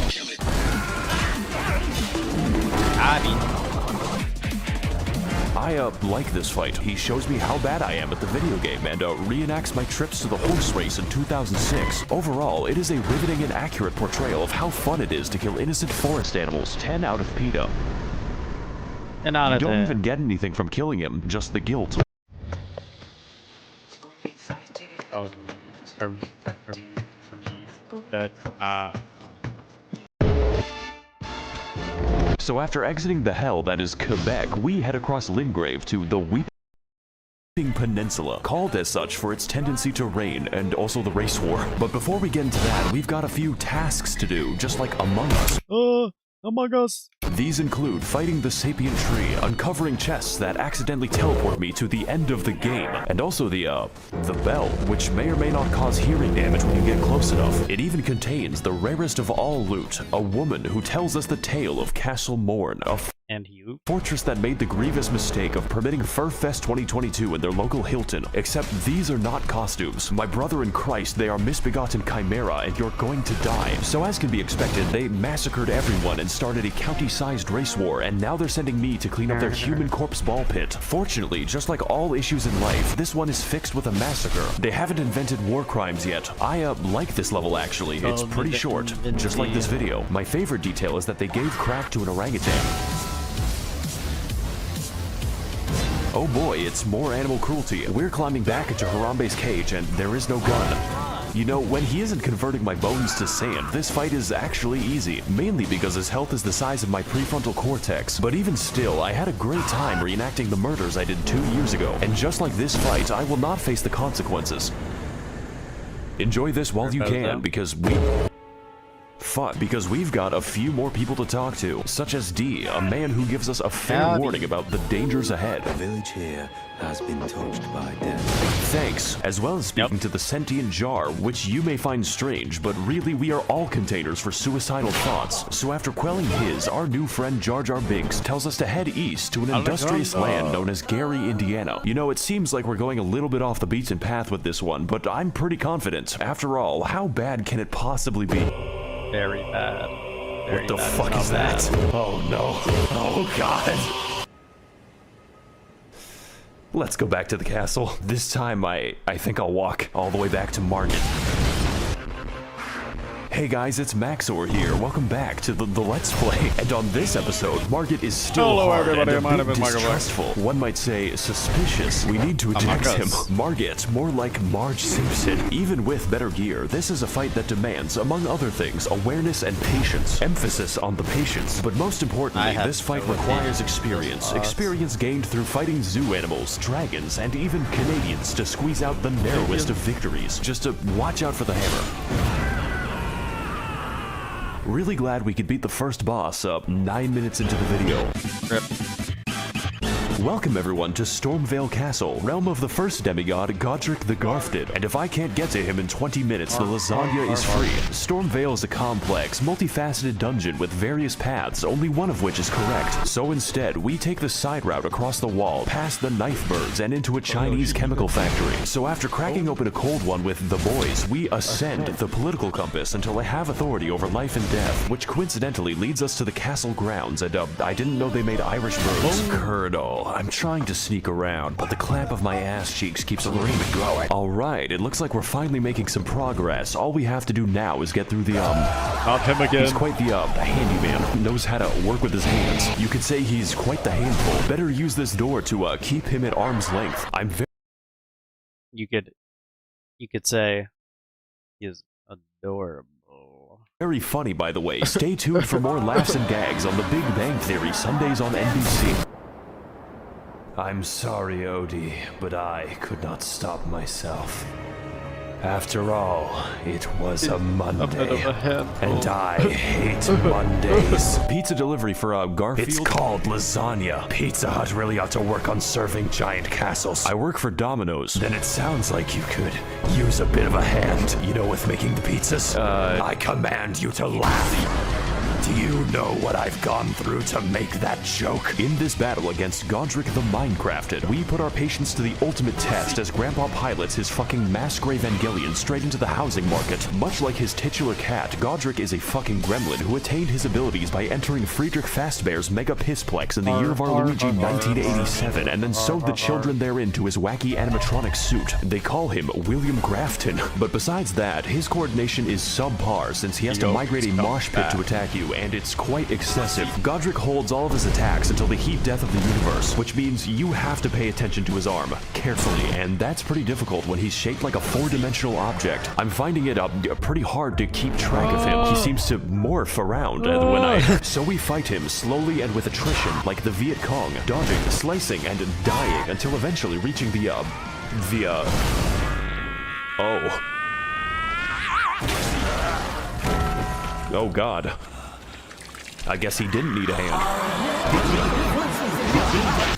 I like this fight. He shows me how bad I am at the video game and reenacts my trips to the horse race in 2006. Overall, it is a riveting and accurate portrayal of how fun it is to kill innocent forest animals. 10 out of PETA.
And you
don't even get anything from killing him, just the guilt.
Oh,
So after exiting the hell that is Quebec, we head across Lingrave to the Weeping Peninsula, called as such for its tendency to rain and also the race war. But before we get into that, we've got a few tasks to do, just like Among Us.
Among Us.
These include fighting the sapient tree, uncovering chests that accidentally teleport me to the end of the game, and also the bell, which may or may not cause hearing damage when you get close enough. It even contains the rarest of all loot, a woman who tells us the tale of Castle Morn, a fortress that made the grievous mistake of permitting Furfest 2022 in their local Hilton. Except these are not costumes. My brother in Christ, they are misbegotten chimera, and you're going to die. So as can be expected, they massacred everyone and started a county-sized race war, and now they're sending me to clean up their human corpse ball pit. Fortunately, just like all issues in life, this one is fixed with a massacre. They haven't invented war crimes yet. I like this level actually. It's pretty short, just like this video. My favorite detail is that they gave crack to an orangutan. Oh boy, it's more animal cruelty. We're climbing back into Harambe's cage and there is no gun. You know, when he isn't converting my bones to sand, this fight is actually easy, mainly because his health is the size of my prefrontal cortex. But even still, I had a great time reenacting the murders I did 2 years ago. And just like this fight, I will not face the consequences. Enjoy this while you can, because we've got a few more people to talk to, such as D, a man who gives us a fair warning about the dangers ahead.
The village here has been touched by death.
Thanks, as well as speaking to the sentient jar, which you may find strange, but really we are all containers for suicidal thoughts. So after quelling his, our new friend Jar Jar Binks tells us to head east to an industrious land known as Gary, Indiana. You know, it seems like we're going a little bit off the beaten path with this one, but I'm pretty confident. After all, how bad can it possibly be?
Very bad.
What the fuck is that? Oh no. Oh god. Let's go back to the castle. This time I think I'll walk all the way back to Margit. Hey guys, it's Maxor here. Welcome back to the Let's Play. And on this episode, Margit is still hard and a bit distrustful. One might say suspicious. We need to attack him. Margit, more like Marge Simpson. Even with better gear, this is a fight that demands, among other things, awareness and patience. Emphasis on the patience. But most importantly, this fight requires experience. Experience gained through fighting zoo animals, dragons, and even Canadians to squeeze out the narrowest of victories. Just to watch out for the hammer. Really glad we could beat the first boss 9 minutes into the video. Welcome everyone to Stormvale Castle, realm of the first demigod, Godric the Garfted. And if I can't get to him in 20 minutes, the lasagna is free. Stormvale is a complex, multifaceted dungeon with various paths, only one of which is correct. So instead, we take the side route across the wall, past the knife birds, and into a Chinese chemical factory. So after cracking open a cold one with the boys, we ascend the political compass until I have authority over life and death, which coincidentally leads us to the castle grounds, and I didn't know they made Irish birds. Colonel, I'm trying to sneak around, but the clamp of my ass cheeks keeps alerting me growing. Alright, it looks like we're finally making some progress. All we have to do now is get through the,
Not him again.
He's quite the, handyman. Knows how to work with his hands. You could say he's quite the handful. Better use this door to, keep him at arm's length. I'm very...
You could say he is adorable.
Very funny, by the way. Stay tuned for more laughs and gags on The Big Bang Theory, Sundays on NBC. I'm sorry, Odie, but I could not stop myself. After all, it was a Monday, and I hate Mondays. Pizza delivery for Garfield? It's called lasagna. Pizza Hut really ought to work on serving giant castles. I work for Domino's. Then it sounds like you could use a bit of a hand, you know, with making the pizzas. I command you to laugh. Do you know what I've gone through to make that joke? In this battle against Godric the Minecrafted, we put our patience to the ultimate test as Grandpa pilots his fucking Massgrave Evangelion straight into the housing market. Much like his titular cat, Godric is a fucking gremlin who attained his abilities by entering Friedrich Fazbear's Mega Pissplex in the year of our Luigi 1987 and then sewed the children therein to his wacky animatronic suit. They call him William Grafton, but besides that, his coordination is subpar since he has to migrate a mosh pit to attack you, and it's quite excessive. Godric holds all of his attacks until the heat death of the universe, which means you have to pay attention to his arm carefully, and that's pretty difficult when he's shaped like a four-dimensional object. I'm finding it pretty hard to keep track of him. He seems to morph around when I... So we fight him slowly and with attrition, like the Viet Cong, dodging, slicing, and dying until eventually reaching the Oh God. I guess he didn't need a hand.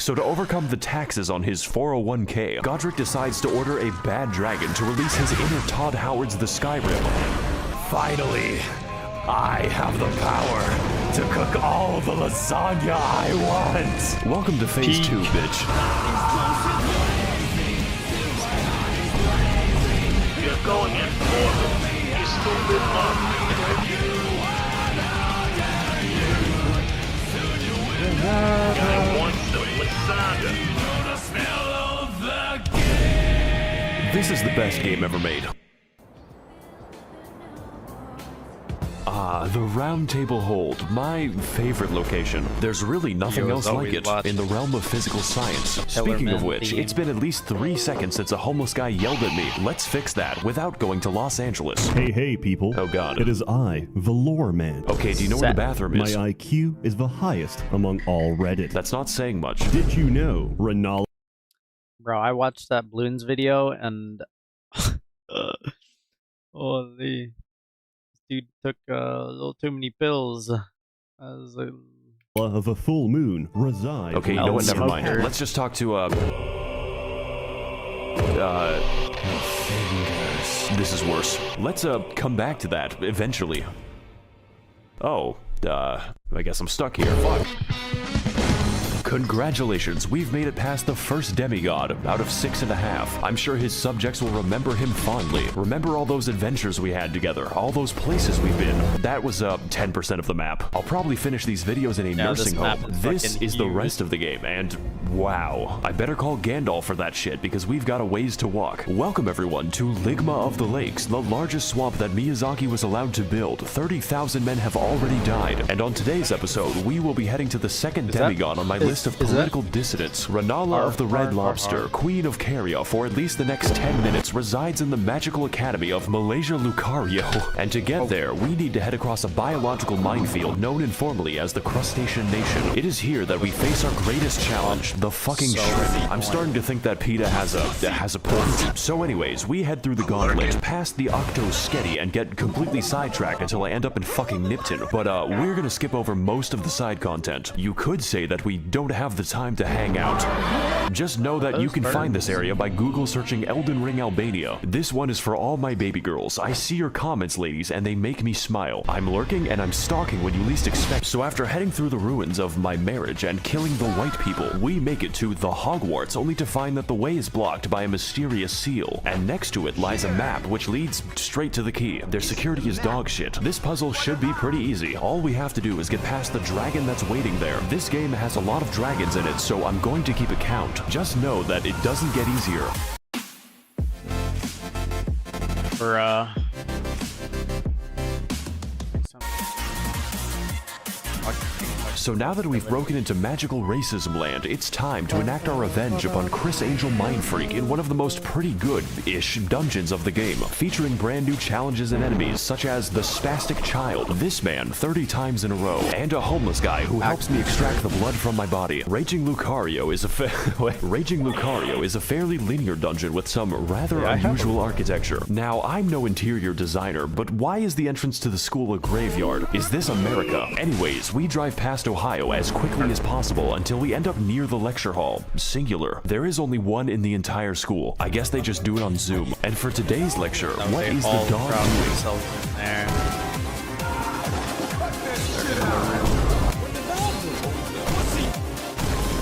So to overcome the taxes on his 401k, Godric decides to order a bad dragon to release his inner Todd Howard's The Skyrim. Finally, I have the power to cook all the lasagna I want. Welcome to phase 2, bitch.
You're going in for you stupid monkey. I want some lasagna.
This is the best game ever made. Ah, the Round Table Hold, my favorite location. There's really nothing else like it in the realm of physical science. Speaking of which, it's been at least 3 seconds since a homeless guy yelled at me. Let's fix that without going to Los Angeles.
Hey, people.
Oh God.
It is I, the Lore Man.
Okay, do you know where the bathroom is?
My IQ is the highest among all Reddit.
That's not saying much.
Did you know Ronaldo?
Bro, I watched that Bloons video and... holy... Dude took a little too many pills.
Of a full moon resides.
Okay, you know what? Never mind. Let's just talk to this is worse. Let's come back to that eventually. Oh, I guess I'm stuck here. Fuck. Congratulations, we've made it past the first demigod out of 6.5. I'm sure his subjects will remember him fondly. Remember all those adventures we had together, all those places we've been. That was 10% of the map. I'll probably finish these videos in a nursing home. This is the rest of the game, and wow. I better call Gandalf for that shit because we've got a ways to walk. Welcome everyone to Ligma of the Lakes, the largest swamp that Miyazaki was allowed to build. 30,000 men have already died, and on today's episode, we will be heading to the second demigod on my list of political dissidents. Renala of the Red Lobster, Queen of Caria, for at least the next 10 minutes, resides in the magical academy of Malaysia Lucario. And to get there, we need to head across a biological minefield known informally as the Crustacean Nation. It is here that we face our greatest challenge, the the fucking shrimp. I'm starting to think that PETA has a point. So anyways, we head through the gauntlet, past the Octo Sketty, and get completely sidetracked until I end up in fucking Nipton. But we're gonna skip over most of the side content. You could say that we don't have the time to hang out. Just know that you can find this area by Google searching Elden Ring Albania. This one is for all my baby girls. I see your comments, ladies, and they make me smile. I'm lurking and I'm stalking when you least expect. So after heading through the ruins of my marriage and killing the white people, we make it to the Hogwarts, only to find that the way is blocked by a mysterious seal. And next to it lies a map which leads straight to the key. Their security is dog shit. This puzzle should be pretty easy. All we have to do is get past the dragon that's waiting there. This game has a lot of dragons in it, so I'm going to keep a count. Just know that it doesn't get easier. So now that we've broken into magical racism land, it's time to enact our revenge upon Chris Angel Mindfreak in one of the most pretty good-ish dungeons of the game, featuring brand new challenges and enemies such as the Spastic Child, this man 30 times in a row, and a homeless guy who helps me extract the blood from my body. Raging Lucario is a fairly linear dungeon with some rather unusual architecture. Now, I'm no interior designer, but why is the entrance to the school a graveyard? Is this America? Anyways, we drive past Ohio as quickly as possible until we end up near the lecture hall. Singular. There is only one in the entire school. I guess they just do it on Zoom. And for today's lecture, what is the dog doing?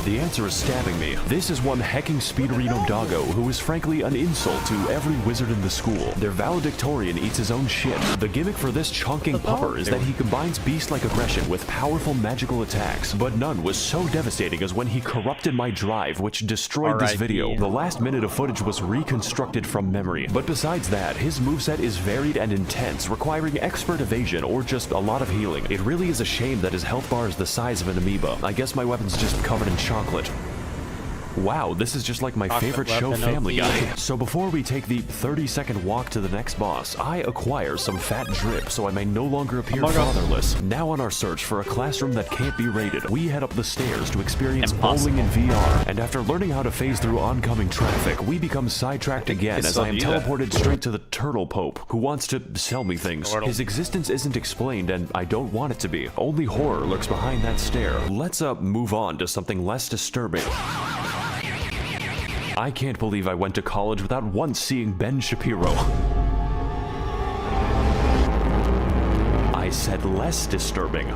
The answer is stabbing me. This is one hecking Speederino doggo who is frankly an insult to every wizard in the school. Their valedictorian eats his own shit. The gimmick for this chonking pupper is that he combines beast-like aggression with powerful magical attacks, but none was so devastating as when he corrupted my drive, which destroyed this video. The last minute of footage was reconstructed from memory, but besides that, his moveset is varied and intense, requiring expert evasion or just a lot of healing. It really is a shame that his health bar is the size of an amoeba. I guess my weapon's just covered in chocolate. Wow, this is just like my favorite show, Family Guy. So before we take the 30-second walk to the next boss, I acquire some fat drip so I may no longer appear fatherless. Now on our search for a classroom that can't be raided, we head up the stairs to experience bowling in VR. And after learning how to phase through oncoming traffic, we become sidetracked again as I am teleported straight to the Turtle Pope, who wants to sell me things. His existence isn't explained, and I don't want it to be. Only horror lurks behind that stare. Let's move on to something less disturbing. I can't believe I went to college without once seeing Ben Shapiro. I said less disturbing.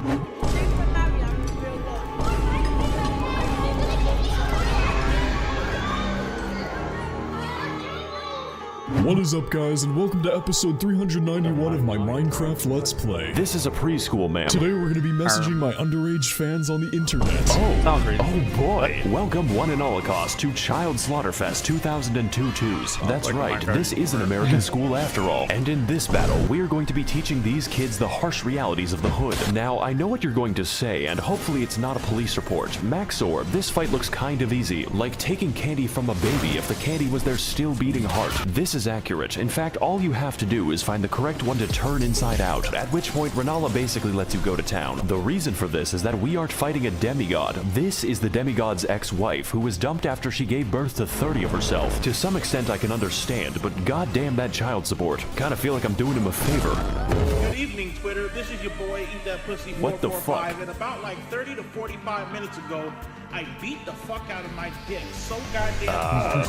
What is up, guys, and welcome to episode 391 of my Minecraft Let's Play.
This is a preschool, man.
Today we're going to be messaging my underage fans on the internet.
Oh boy. Welcome one and all cost to Child Slaughterfest 2002-2s. That's right, this is an American school after all. And in this battle, we're going to be teaching these kids the harsh realities of the hood. Now, I know what you're going to say, and hopefully it's not a police report. Maxor, this fight looks kind of easy, like taking candy from a baby if the candy was their still beating heart. This is accurate. In fact, all you have to do is find the correct one to turn inside out, at which point Renala basically lets you go to town. The reason for this is that we aren't fighting a demigod. This is the demigod's ex-wife, who was dumped after she gave birth to 30 of herself. To some extent I can understand, but goddamn that child support. Kinda feel like I'm doing him a favor.
Good evening, Twitter. This is your boy, Eat That Pussy 445.
What the fuck?
And about like 30 to 45 minutes ago, I beat the fuck out of my dick so goddamn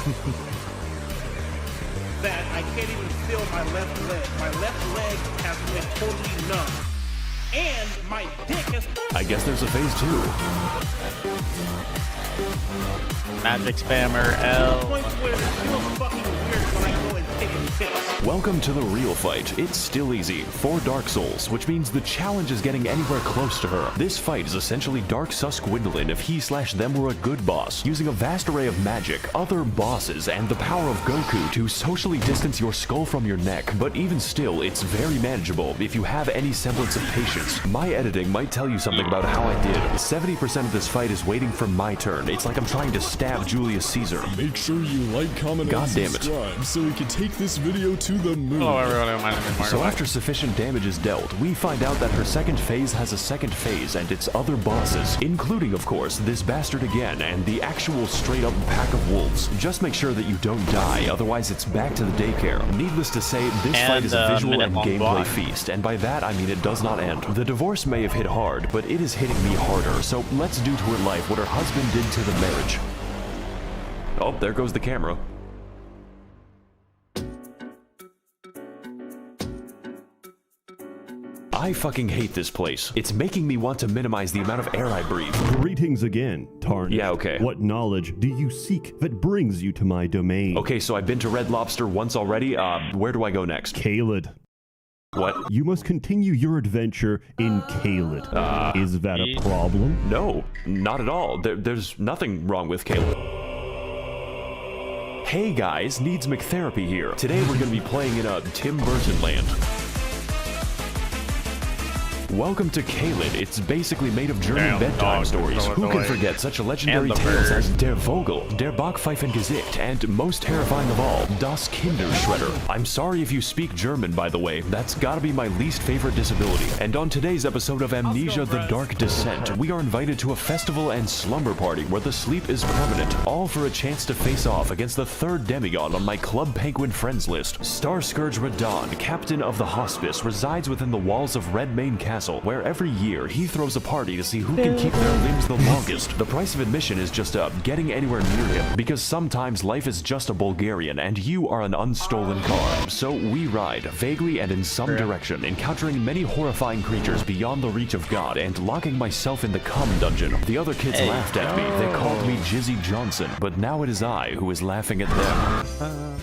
that I can't even feel my left leg. My left leg has been totally numb. And my dick has...
I guess there's a phase 2.
Magic spammer, L.
Welcome to the real fight. It's still easy. For Dark Souls, which means the challenge is getting anywhere close to her. This fight is essentially Dark Sus Gwendolyn if he/them were a good boss, using a vast array of magic, other bosses, and the power of Goku to socially distance your skull from your neck. But even still, it's very manageable if you have any semblance of patience. My editing might tell you something about how I did. 70% of this fight is waiting for my turn. It's like I'm trying to stab Julius Caesar.
Make sure you like, comment, and subscribe so we can take
take this video to the moon.
Hello everyone, my name is Mario.
So after sufficient damage is dealt, we find out that her second phase has a second phase and its other bosses, including, of course, this bastard again and the actual straight-up pack of wolves. Just make sure that you don't die, otherwise it's back to the daycare. Needless to say, this fight is a visual and gameplay feast, and by that I mean it does not end. The divorce may have hit hard, but it is hitting me harder, so let's do to her life what her husband did to the marriage. Oh, there goes the camera. I fucking hate this place. It's making me want to minimize the amount of air I breathe.
Greetings again, Tarn.
Yeah, okay.
What knowledge do you seek that brings you to my domain?
Okay, so I've been to Red Lobster once already. Where do I go next?
Caelid.
What?
You must continue your adventure in Caelid. Is that a problem?
No, not at all. There's nothing wrong with Caelid. Hey guys, Needs McTherapy here. Today we're going to be playing in a Tim Burton land. Welcome to Caelid. It's basically made of German bedtime stories. Who can forget such legendary tales as Der Vogel, Der Backpfeifengesicht, and most terrifying of all, Das Kinderschredder. I'm sorry if you speak German, by the way. That's gotta be my least favorite disability. And on today's episode of Amnesia The Dark Descent, we are invited to a festival and slumber party where the sleep is permanent, all for a chance to face off against the third demigod on my Club Penguin friends list. Starscourge Radon, captain of the hospice, resides within the walls of Redmane Castle, where every year he throws a party to see who can keep their limbs the longest. The price of admission is just getting anywhere near him, because sometimes life is just a Bulgarian and you are an unstolen car. So we ride, vaguely and in some direction, encountering many horrifying creatures beyond the reach of God and locking myself in the cum dungeon. The other kids laughed at me, they called me Jizzy Johnson, but now it is I who is laughing at them.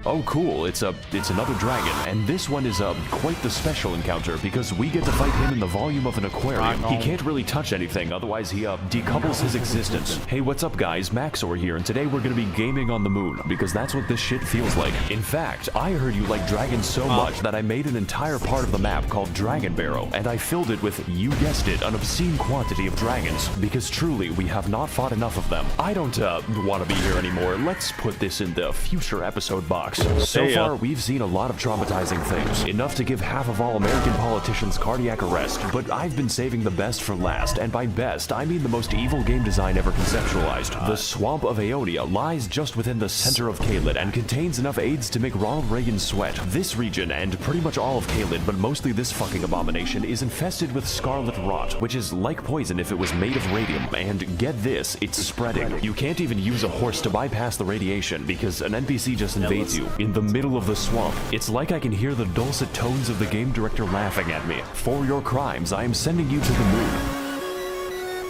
Oh cool, it's another dragon, and this one is quite the special encounter because we get to fight him in the volume of an aquarium. He can't really touch anything, otherwise he decouples his existence. Hey, what's up guys, Maxor here, and today we're gonna be gaming on the moon, because that's what this shit feels like. In fact, I heard you like dragons so much that I made an entire part of the map called Dragon Barrow, and I filled it with, you guessed it, an obscene quantity of dragons, because truly, we have not fought enough of them. I don't want to be here anymore. Let's put this in the future episode box. So far, we've seen a lot of traumatizing things, enough to give half of all American politicians cardiac arrest, but I've been saving the best for last, and by best, I mean the most evil game design ever conceptualized. The Swamp of Aeonia lies just within the center of Caelid and contains enough AIDS to make Ronald Reagan sweat. This region, and pretty much all of Caelid, but mostly this fucking abomination, is infested with scarlet rot, which is like poison if it was made of radium, and get this, it's spreading. You can't even use a horse to bypass the radiation, because an NPC just invades you, in the middle of the swamp. It's like I can hear the dulcet tones of the game director laughing at me. For your crimes, I am sending you to the moon.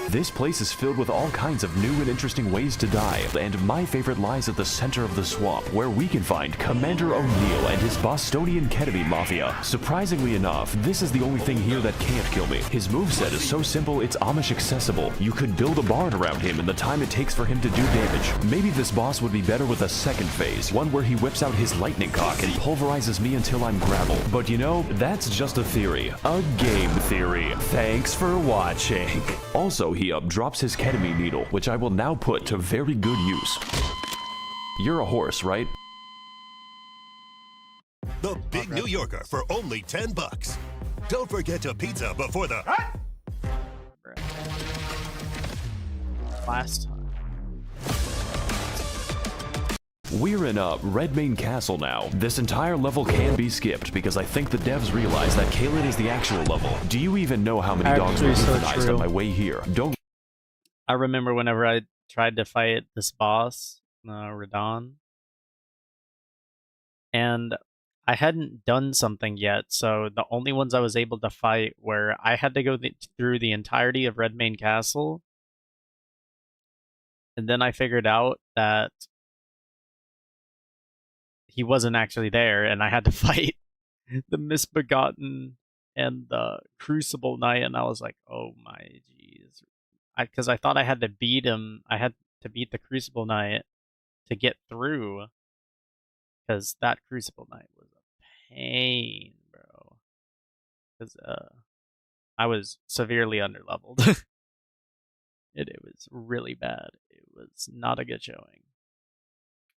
This place is filled with all kinds of new and interesting ways to die, and my favorite lies at the center of the swamp, where we can find Commander O'Neill and his Bostonian ketamine mafia. Surprisingly enough, this is the only thing here that can't kill me. His moveset is so simple it's Amish accessible. You could build a barn around him in the time it takes for him to do damage. Maybe this boss would be better with a second phase, one where he whips out his lightning cock and pulverizes me until I'm gravel. But you know, that's just a theory. A game theory. Thanks for watching. Also, he drops his ketamine needle, which I will now put to very good use. You're a horse, right?
The Big New Yorker for only $10. Don't forget to pizza before the...
Last time.
We're in Redmane Castle now. This entire level can be skipped because I think the devs realize that Caelid is the actual level. Do you even know how many dogs were euthanized on my way here? Don't...
I remember whenever I tried to fight this boss, Radon, and I hadn't done something yet, so the only ones I was able to fight were I had to go through the entirety of Redmane Castle, and then I figured out that he wasn't actually there, and I had to fight the Misbegotten and the Crucible Knight, and I was like, oh my jeez. Because I thought I had to beat him, I had to beat the Crucible Knight to get through, because that Crucible Knight was a pain, bro. Because I was severely underleveled. It was really bad. It was not a good showing.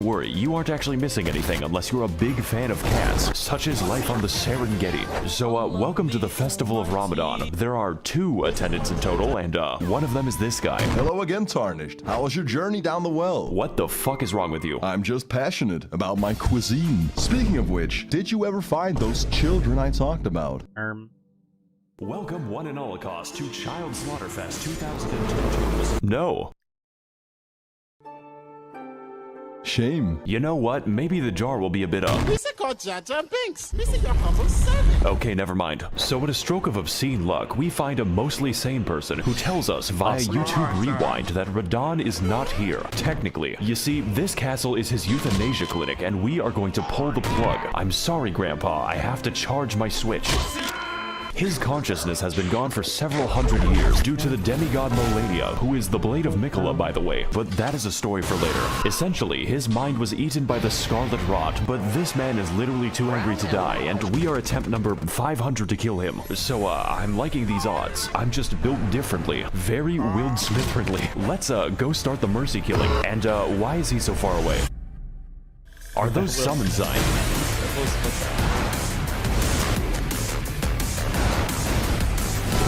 Worry, you aren't actually missing anything unless you're a big fan of cats, such as life on the Serengeti. So, welcome to the Festival of Ramadan. There are 2 attendants in total, and one of them is this guy.
Hello again, Tarnished. How was your journey down the well?
What the fuck is wrong with you?
I'm just passionate about my cuisine. Speaking of which, did you ever find those children I talked about?
Welcome one and holocaust to Child Slaughterfest 2022. No.
Shame.
You know what? Maybe the jar will be a bit up.
Mr. called Jar Jar Binks. Mr. your humble servant.
Okay, never mind. So with a stroke of obscene luck, we find a mostly sane person who tells us via YouTube Rewind that Radon is not here. Technically. You see, this castle is his euthanasia clinic, and we are going to pull the plug. I'm sorry, Grandpa. I have to charge my Switch. His consciousness has been gone for several hundred years due to the demigod Melania, who is the Blade of Mikola, by the way, but that is a story for later. Essentially, his mind was eaten by the Scarlet Rot, but this man is literally too angry to die, and we are attempt number 500 to kill him. So, I'm liking these odds. I'm just built differently. Very Will Smith-friendly. Let's, go start the mercy killing. And, why is he so far away? Are those summon signs?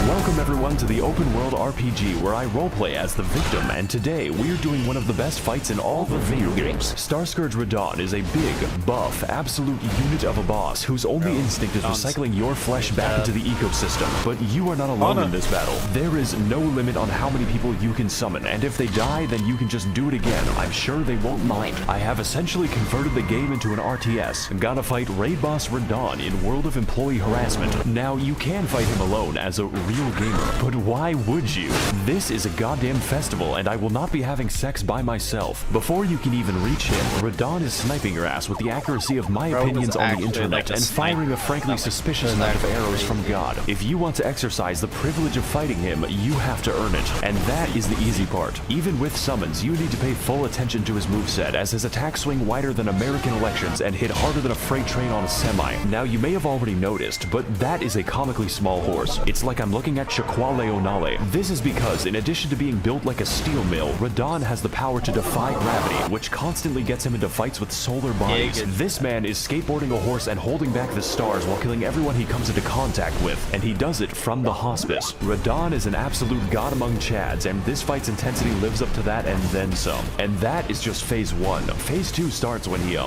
Welcome everyone to the open world RPG where I roleplay as the victim, and today we're doing one of the best fights in all the video games. Starscourge Radon is a big, buff, absolute unit of a boss whose only instinct is recycling your flesh back into the ecosystem. But you are not alone in this battle. There is no limit on how many people you can summon, and if they die, then you can just do it again. I'm sure they won't mind. I have essentially converted the game into an RTS. Gotta fight Raid Boss Radon in World of Employee Harassment. Now, you can fight him alone as a real gamer, but why would you? This is a goddamn festival, and I will not be having sex by myself. Before you can even reach him, Radon is sniping your ass with the accuracy of my opinions on the internet and firing a frankly suspicious amount of arrows from God. If you want to exercise the privilege of fighting him, you have to earn it, and that is the easy part. Even with summons, you need to pay full attention to his moveset, as his attacks swing wider than American elections and hit harder than a freight train on a semi. Now, you may have already noticed, but that is a comically small horse. It's like I'm looking at Shaquale Onale. This is because, in addition to being built like a steel mill, Radon has the power to defy gravity, which constantly gets him into fights with solar bodies. This man is skateboarding a horse and holding back the stars while killing everyone he comes into contact with, and he does it from the hospice. Radon is an absolute god among Chads, and this fight's intensity lives up to that and then some. And that is just phase 1. Phase 2 starts when he,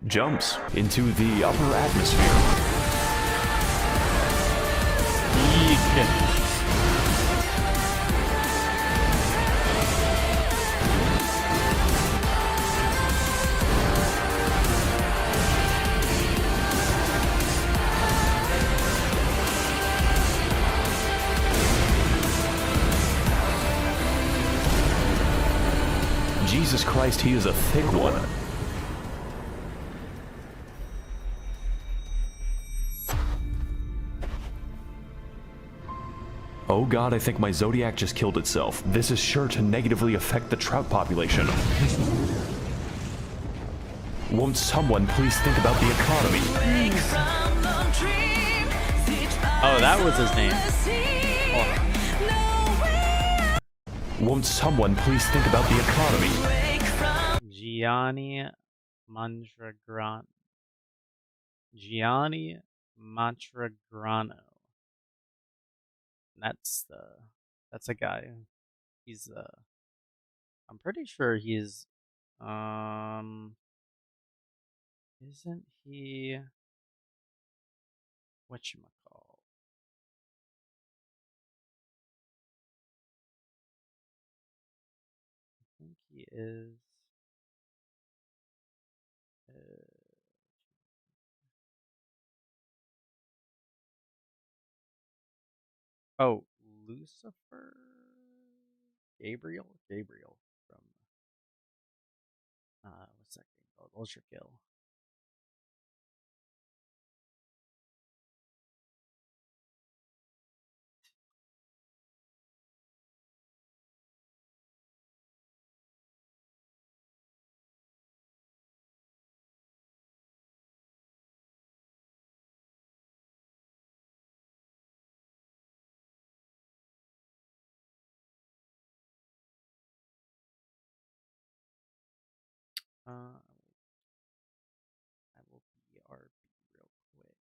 jumps into the upper atmosphere. Jesus Christ, he is a thick one. Oh god, I think my Zodiac just killed itself. This is sure to negatively affect the trout population. Won't someone please think about the economy?
Oh, that was his name.
Won't someone please think about the economy?
Gianni Montegrano. Gianni Montegrano. That's a guy. He's I'm pretty sure he's isn't he whatchamacall? I think he is oh, Lucifer? Gabriel from what's that game called? Ultra Kill. I will be RB real quick.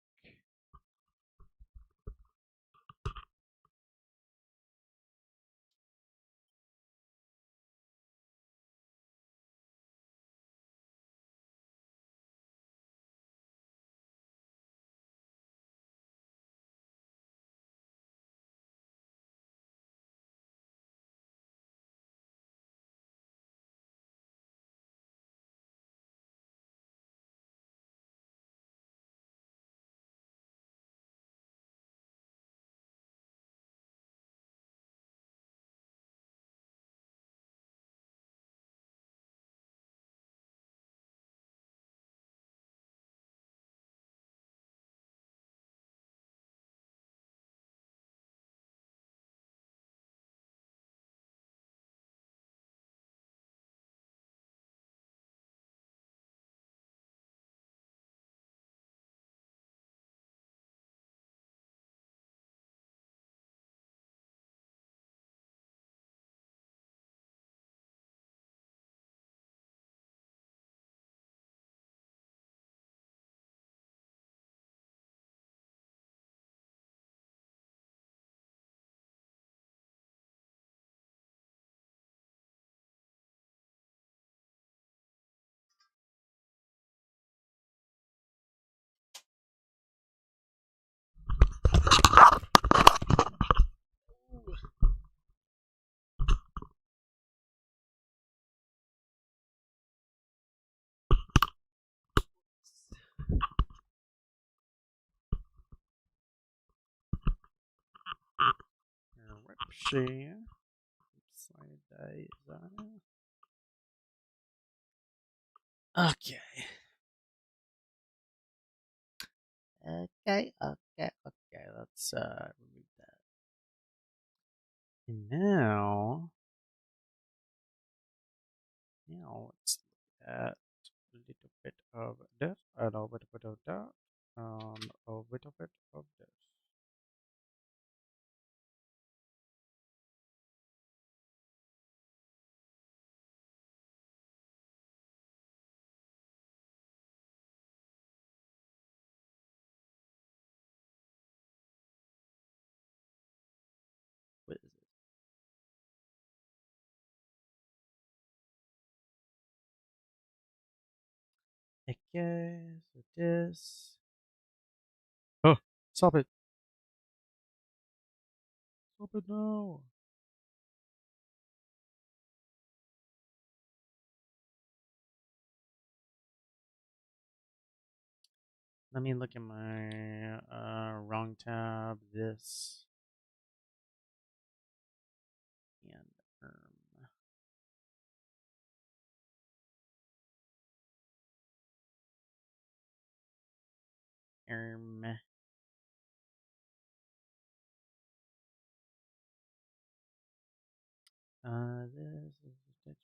Eruption. Slide die is on. Okay. Okay. Let's remove that. And now let's look at a little bit of this, and a little bit of that, and a little bit of this. What is it? Okay, so this. Oh, stop it! Stop it now! Let me look at my wrong tab. This and erm. This is what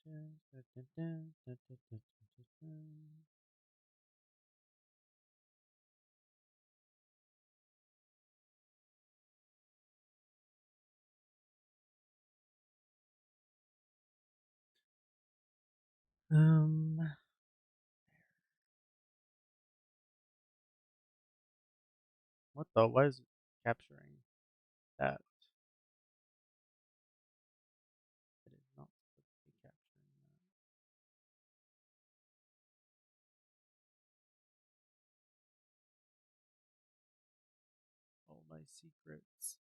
the? Why is it capturing that? It is not supposed to be capturing that. All my secrets.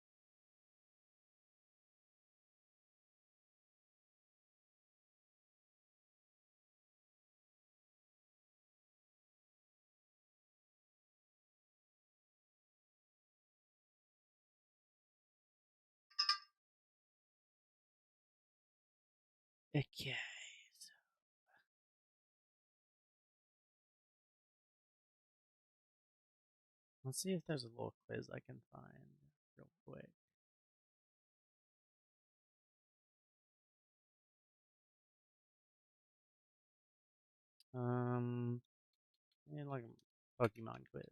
Okay. So let's see if there's a little quiz I can find real quick. Like a Pokemon quiz.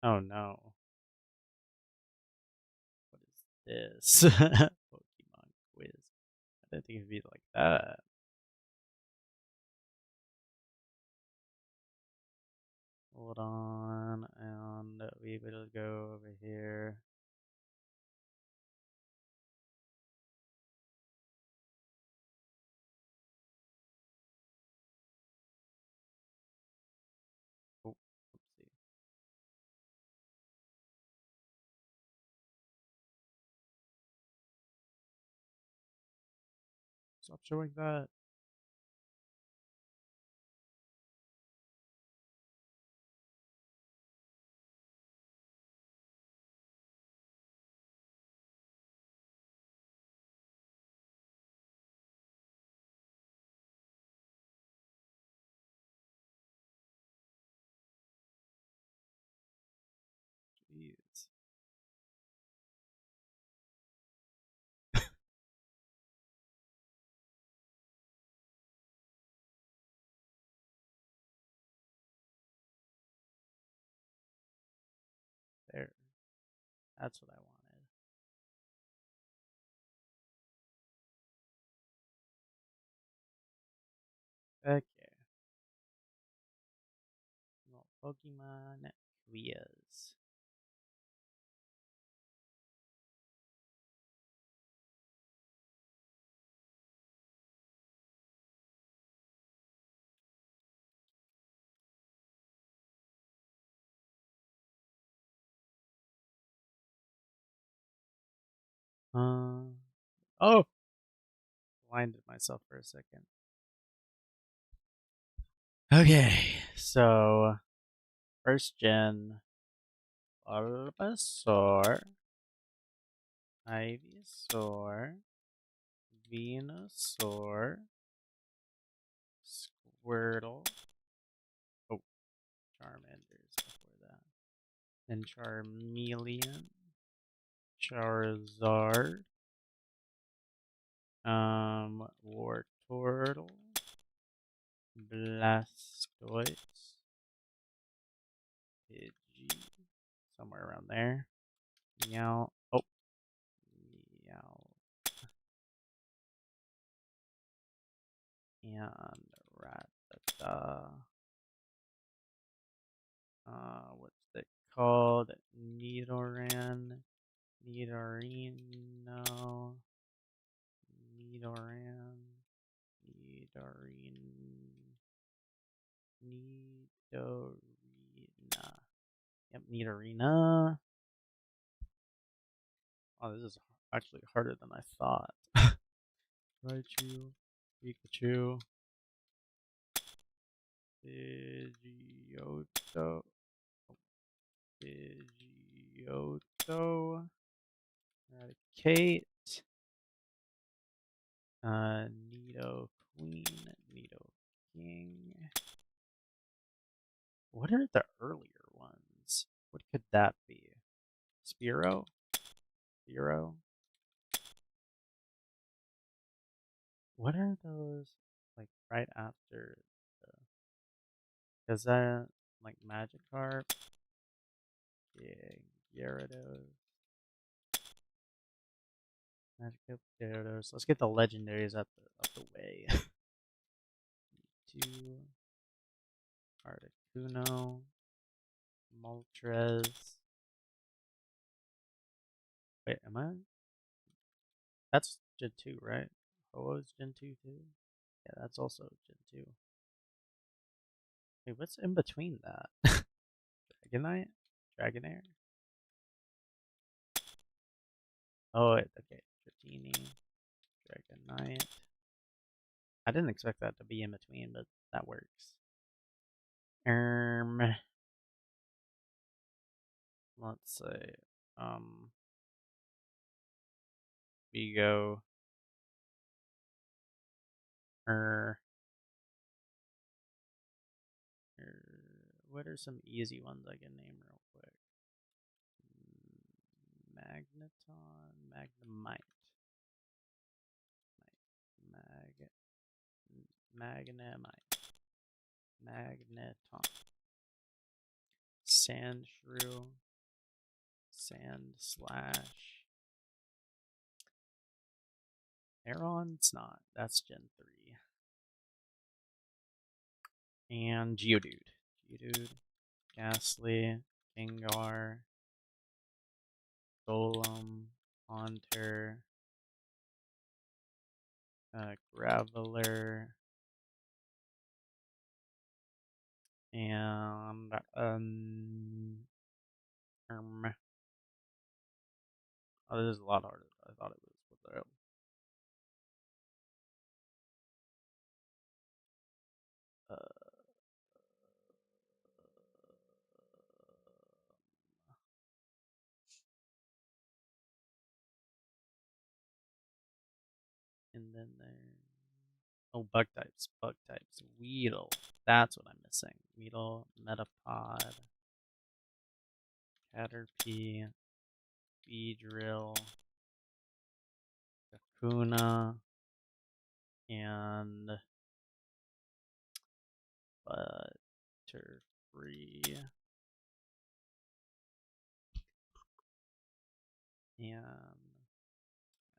Oh no. What is this? Pokemon quiz. I didn't think it'd be like that. Hold on, and we will go over here. Oh, oopsie. Stop showing that. Jeez. There. That's what I wanted. Okay. Well, Pokemon quiz. Oh! Blinded myself for a second. Okay, so first gen Bulbasaur, Ivysaur, Venusaur, Squirtle. Oh, Charmander's before that. And Charmeleon, Charizard, Wartortle, Blastoise, Pidgey, somewhere around there. Meow. Oh, meow. And Rattata. What's it called? Nidoran, Nidorino, Nidoran, Nidorina. Yep, Nidorina. Oh, this is actually harder than I thought. Raichu, Pikachu, Pidgeotto, Pidgeotto, Eradicate, Nido Queen, Nido King. What are the earlier ones? What could that be? Spearow? Spearow? What are those, like, right after the... Is that, like, Magikarp? Yeah, Gyarados. Magikarp, Gyarados. Let's get the legendaries out the way. Two. Articuno. Moltres. Wait, am I? That's Gen 2, right? Ho-Oh's Gen 2 too? Yeah, that's also Gen 2. Wait, what's in between that? Dragonite? Dragonair? Oh, wait, okay. Dratini. Dragonite. I didn't expect that to be in between, but that works. Let's say, we go, what are some easy ones I can name real quick? Magneton, Magnemite, Magnemite, Magneton, Sand Shrew. Sand Slash. Aeron? It's not. That's Gen 3. And Geodude. Geodude. Ghastly. Gengar. Golem. Haunter. Graveler. And oh, this is a lot harder than I thought it was. What the hell? And then there. Oh, bug types. Bug types. Weedle. That's what I'm missing. Weedle, Metapod, Caterpie, Beedrill, Kakuna, and Butterfree. And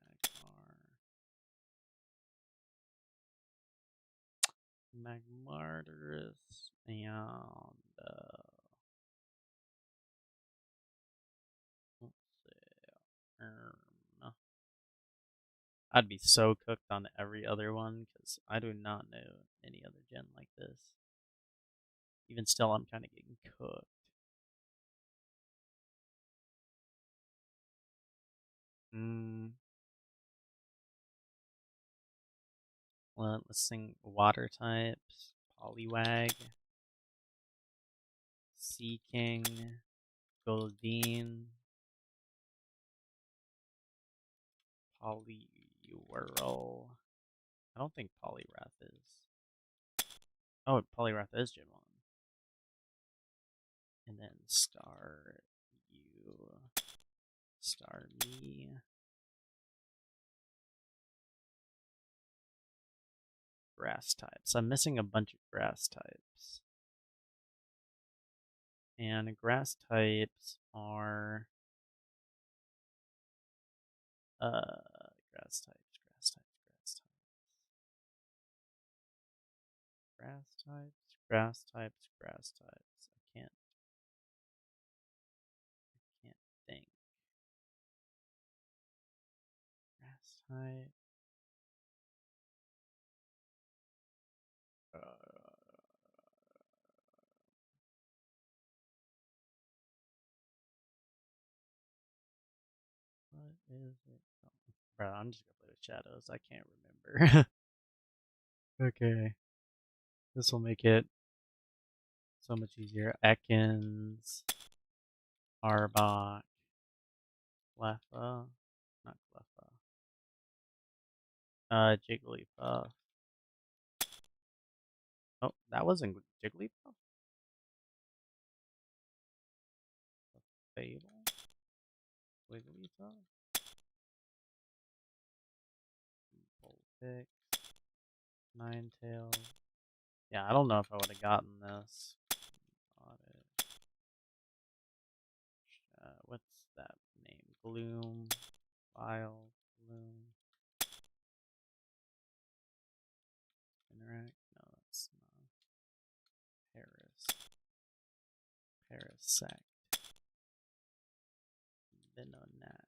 Magmar. Magmardurus, and let's see, I'd be so cooked on every other one because I do not know any other gen like this. Even still, I'm kind of getting cooked. Well, let's sing water types. Poliwag. Seaking. Goldeen. Poliwhirl. I don't think Poliwrath is. Oh, Poliwrath is Gen 1. And then Staryu. Starmie. Grass types. I'm missing a bunch of grass types. And grass types are grass types, grass types, grass types. Grass types, grass types, grass types. I can't think. Grass type. What is it? Oh, bro, I'm just gonna play with shadows. I can't remember. Okay. This will make it so much easier. Ekans, Arbok, Cleffa, not Cleffa. Jigglypuff. Oh, that wasn't Jigglypuff. Fable, Wigglytuff, Vulpix, Ninetales. Yeah, I don't know if I would have gotten this. What's that name? Gloom, Vile, Gloom, Interact. No, that's not. Parasect, Venonat.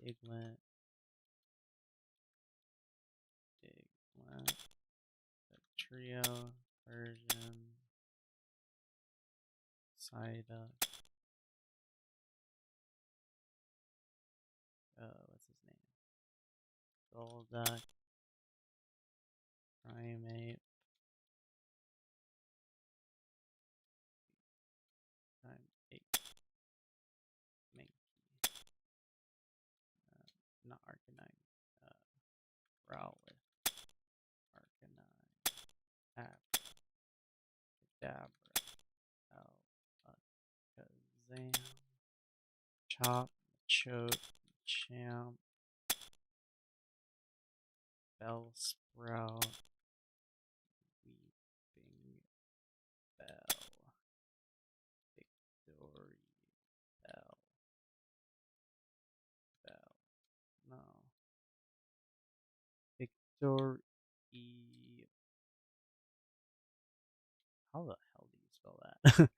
Diglett, Trio, Persian, Psyduck. What's his name? Golduck, Primate, Mankey, not Arcanine, Rowlet, Arcanine, Abra, Kadabra, Alakazam, Chop, Choke, Champ, Bellsprout, Victor How the hell do you spell that?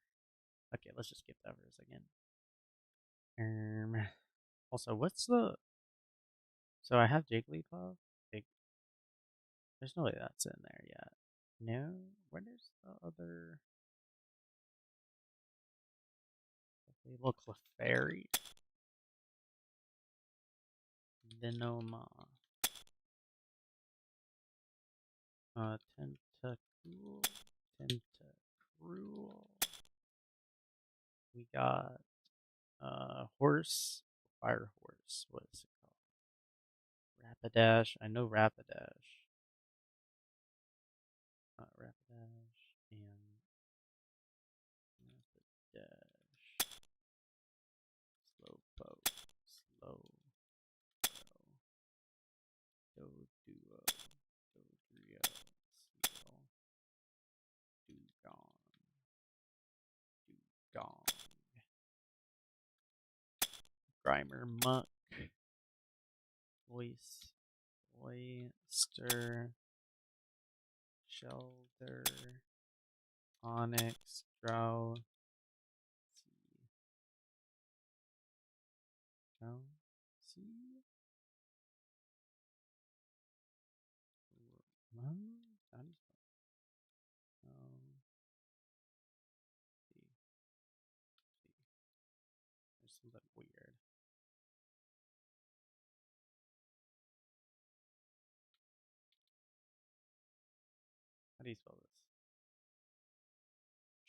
Okay, let's just skip that for a second. Also, what's the... So I have Jigglypuff. There's no way that's in there yet. No? Where's the other... They look Clefairy. Venoma. Tentacool. Tentacruel. We got horse, fire horse. What is it called? Rapidash. I know Rapidash. Rapidash and Rapidash. Slowpoke. Slow. Doduo. Dodrio. Seal. Dugong. Dugong. Grimer Muck. Oyster. Shelter. Onyx. Drow. See? There's something weird. How do you spell this?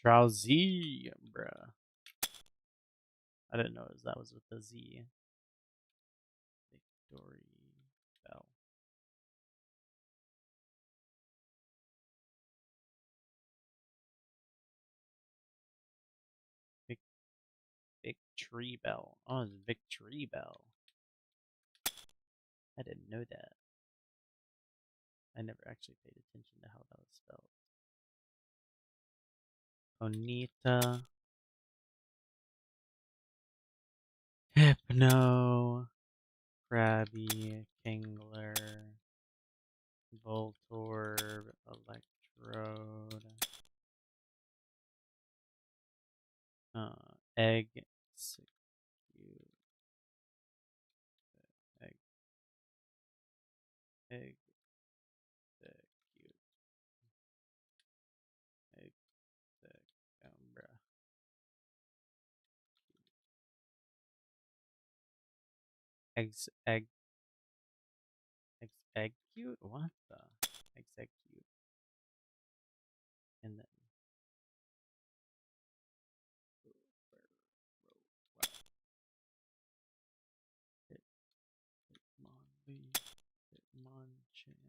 Drowsy, bruh. I didn't know that was with a Z. Victory Bell. Victory Bell. Oh, it's Victory Bell. I didn't know that. I never actually paid attention to how that was spelled. Onita. Hypno. Krabby. Kingler. Voltorb. Electrode. Egg. Egg. Egg. Cute. Egg. Umbra. Egg cute? What the? Egg cute. And then Hitmonchan.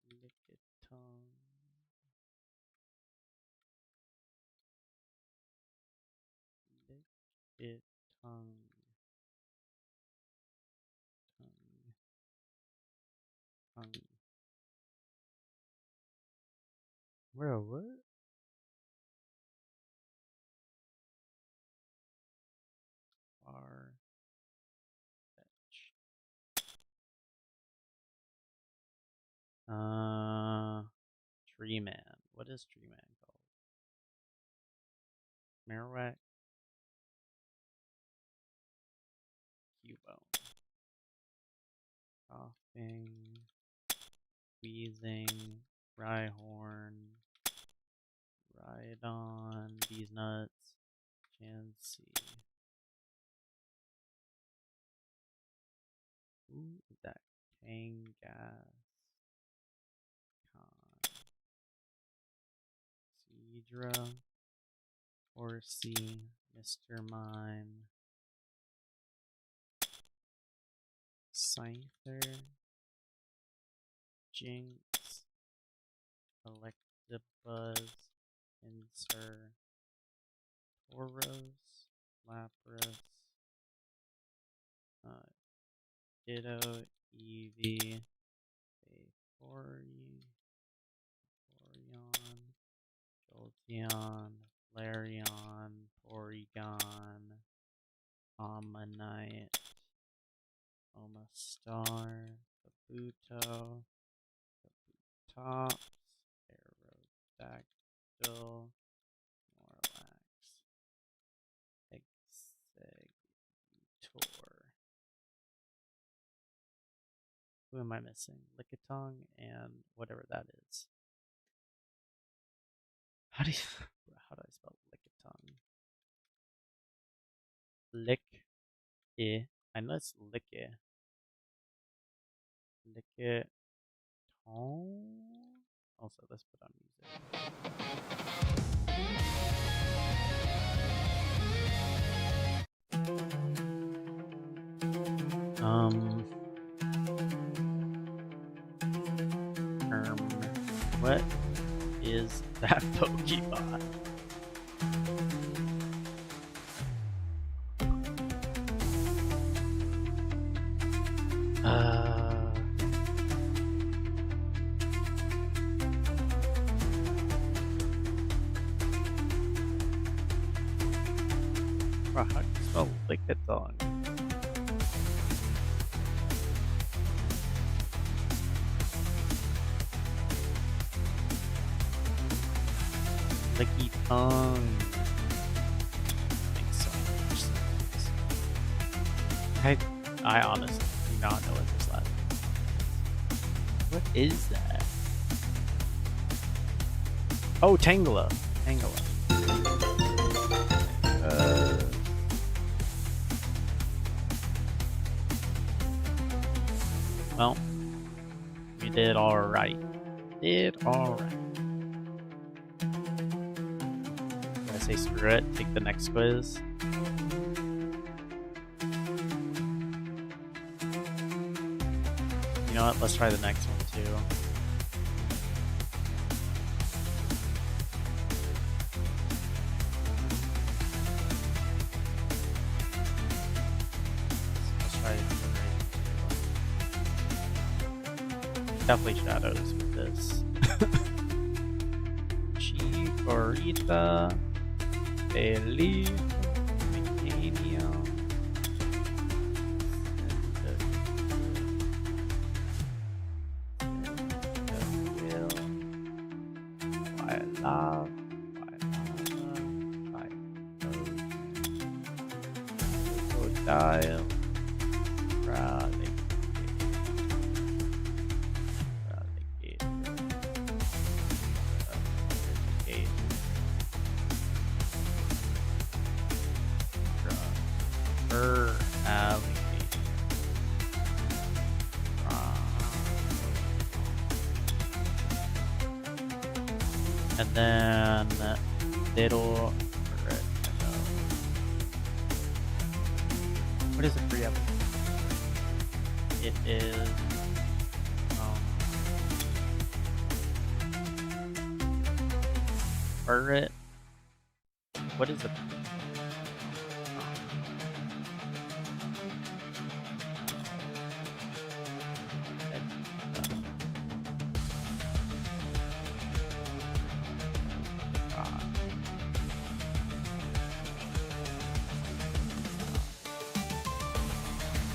Lickitung. Lickitung. Tongue. Bro, what? Far fetch. Tree Man. What is Tree Man called? Marowak. Cubone. Coughing. Wheezing. Rhyhorn. Rhydon. These nuts. Chansey. Ooh, that Kangas. Seadra. Horsey. Mr. Mime. Scyther. Jinx. Electabuzz. Pinsir. Tauros. Lapras. Ditto. Eevee. Vaporeon. Jolteon. Flareon. Porygon. Ammonite, Oma Star, Kabuto, Kabutops, Aerodactyl, Morlax, Exeggutor. Who am I missing? Lickitung and whatever that is. How do I spell Lickitung? Lick-I. I know it's Lick-I. Lickitung. Also, let's put on music. What is that Pokeball? How do you spell Lickitung? Lickitung. Makes so much sense. I honestly do not know what this last name is. What is that? Oh, Tangela. Tangela. Well, we did alright. Did alright. I say screw it, take the next quiz. You know what, let's try the next one too. Let's try it. Definitely shadows with this. Chikorita, Feli, Mecania, Dial, and then little. What is it for you? It is Burret. What is it?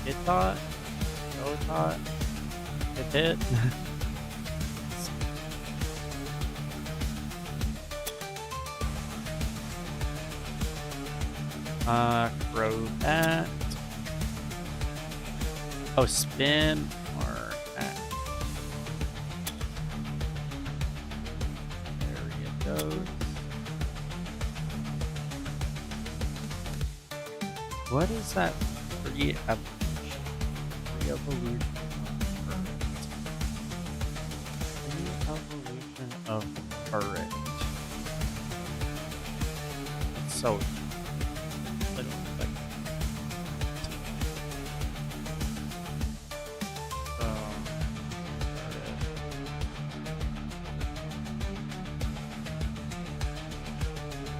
It thought, no thought, it hit. Crobat. Oh, spin or act. There it goes. What is that pre-evolution? Evolution of Burret. It's so little, like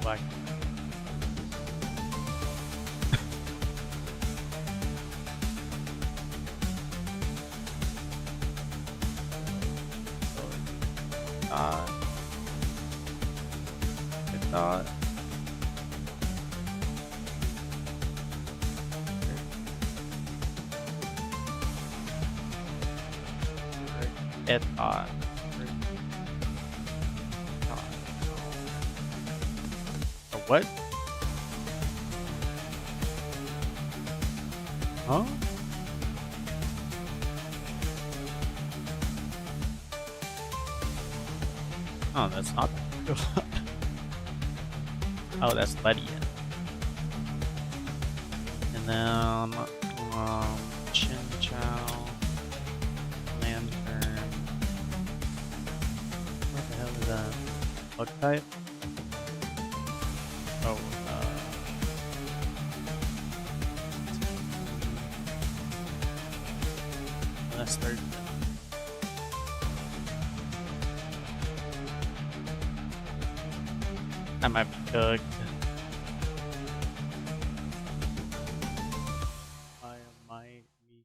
black. Eton. What? Huh? Oh, that's not. Oh, that's Letty. And then, Chin Chow, Lantern. What the hell is that? Bug type? Oh, that's third. I might be cooked. I might be.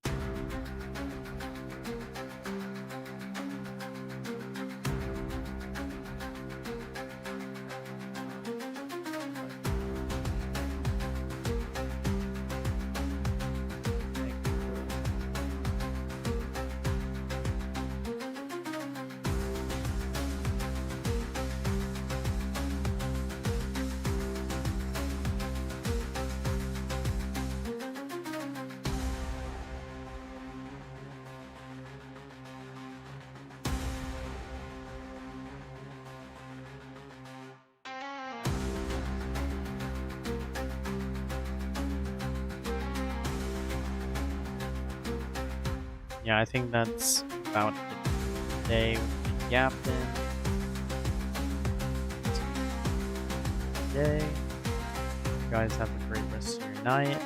Yeah, I think that's about it today with the Yapping. Today. You guys have a great rest of your night.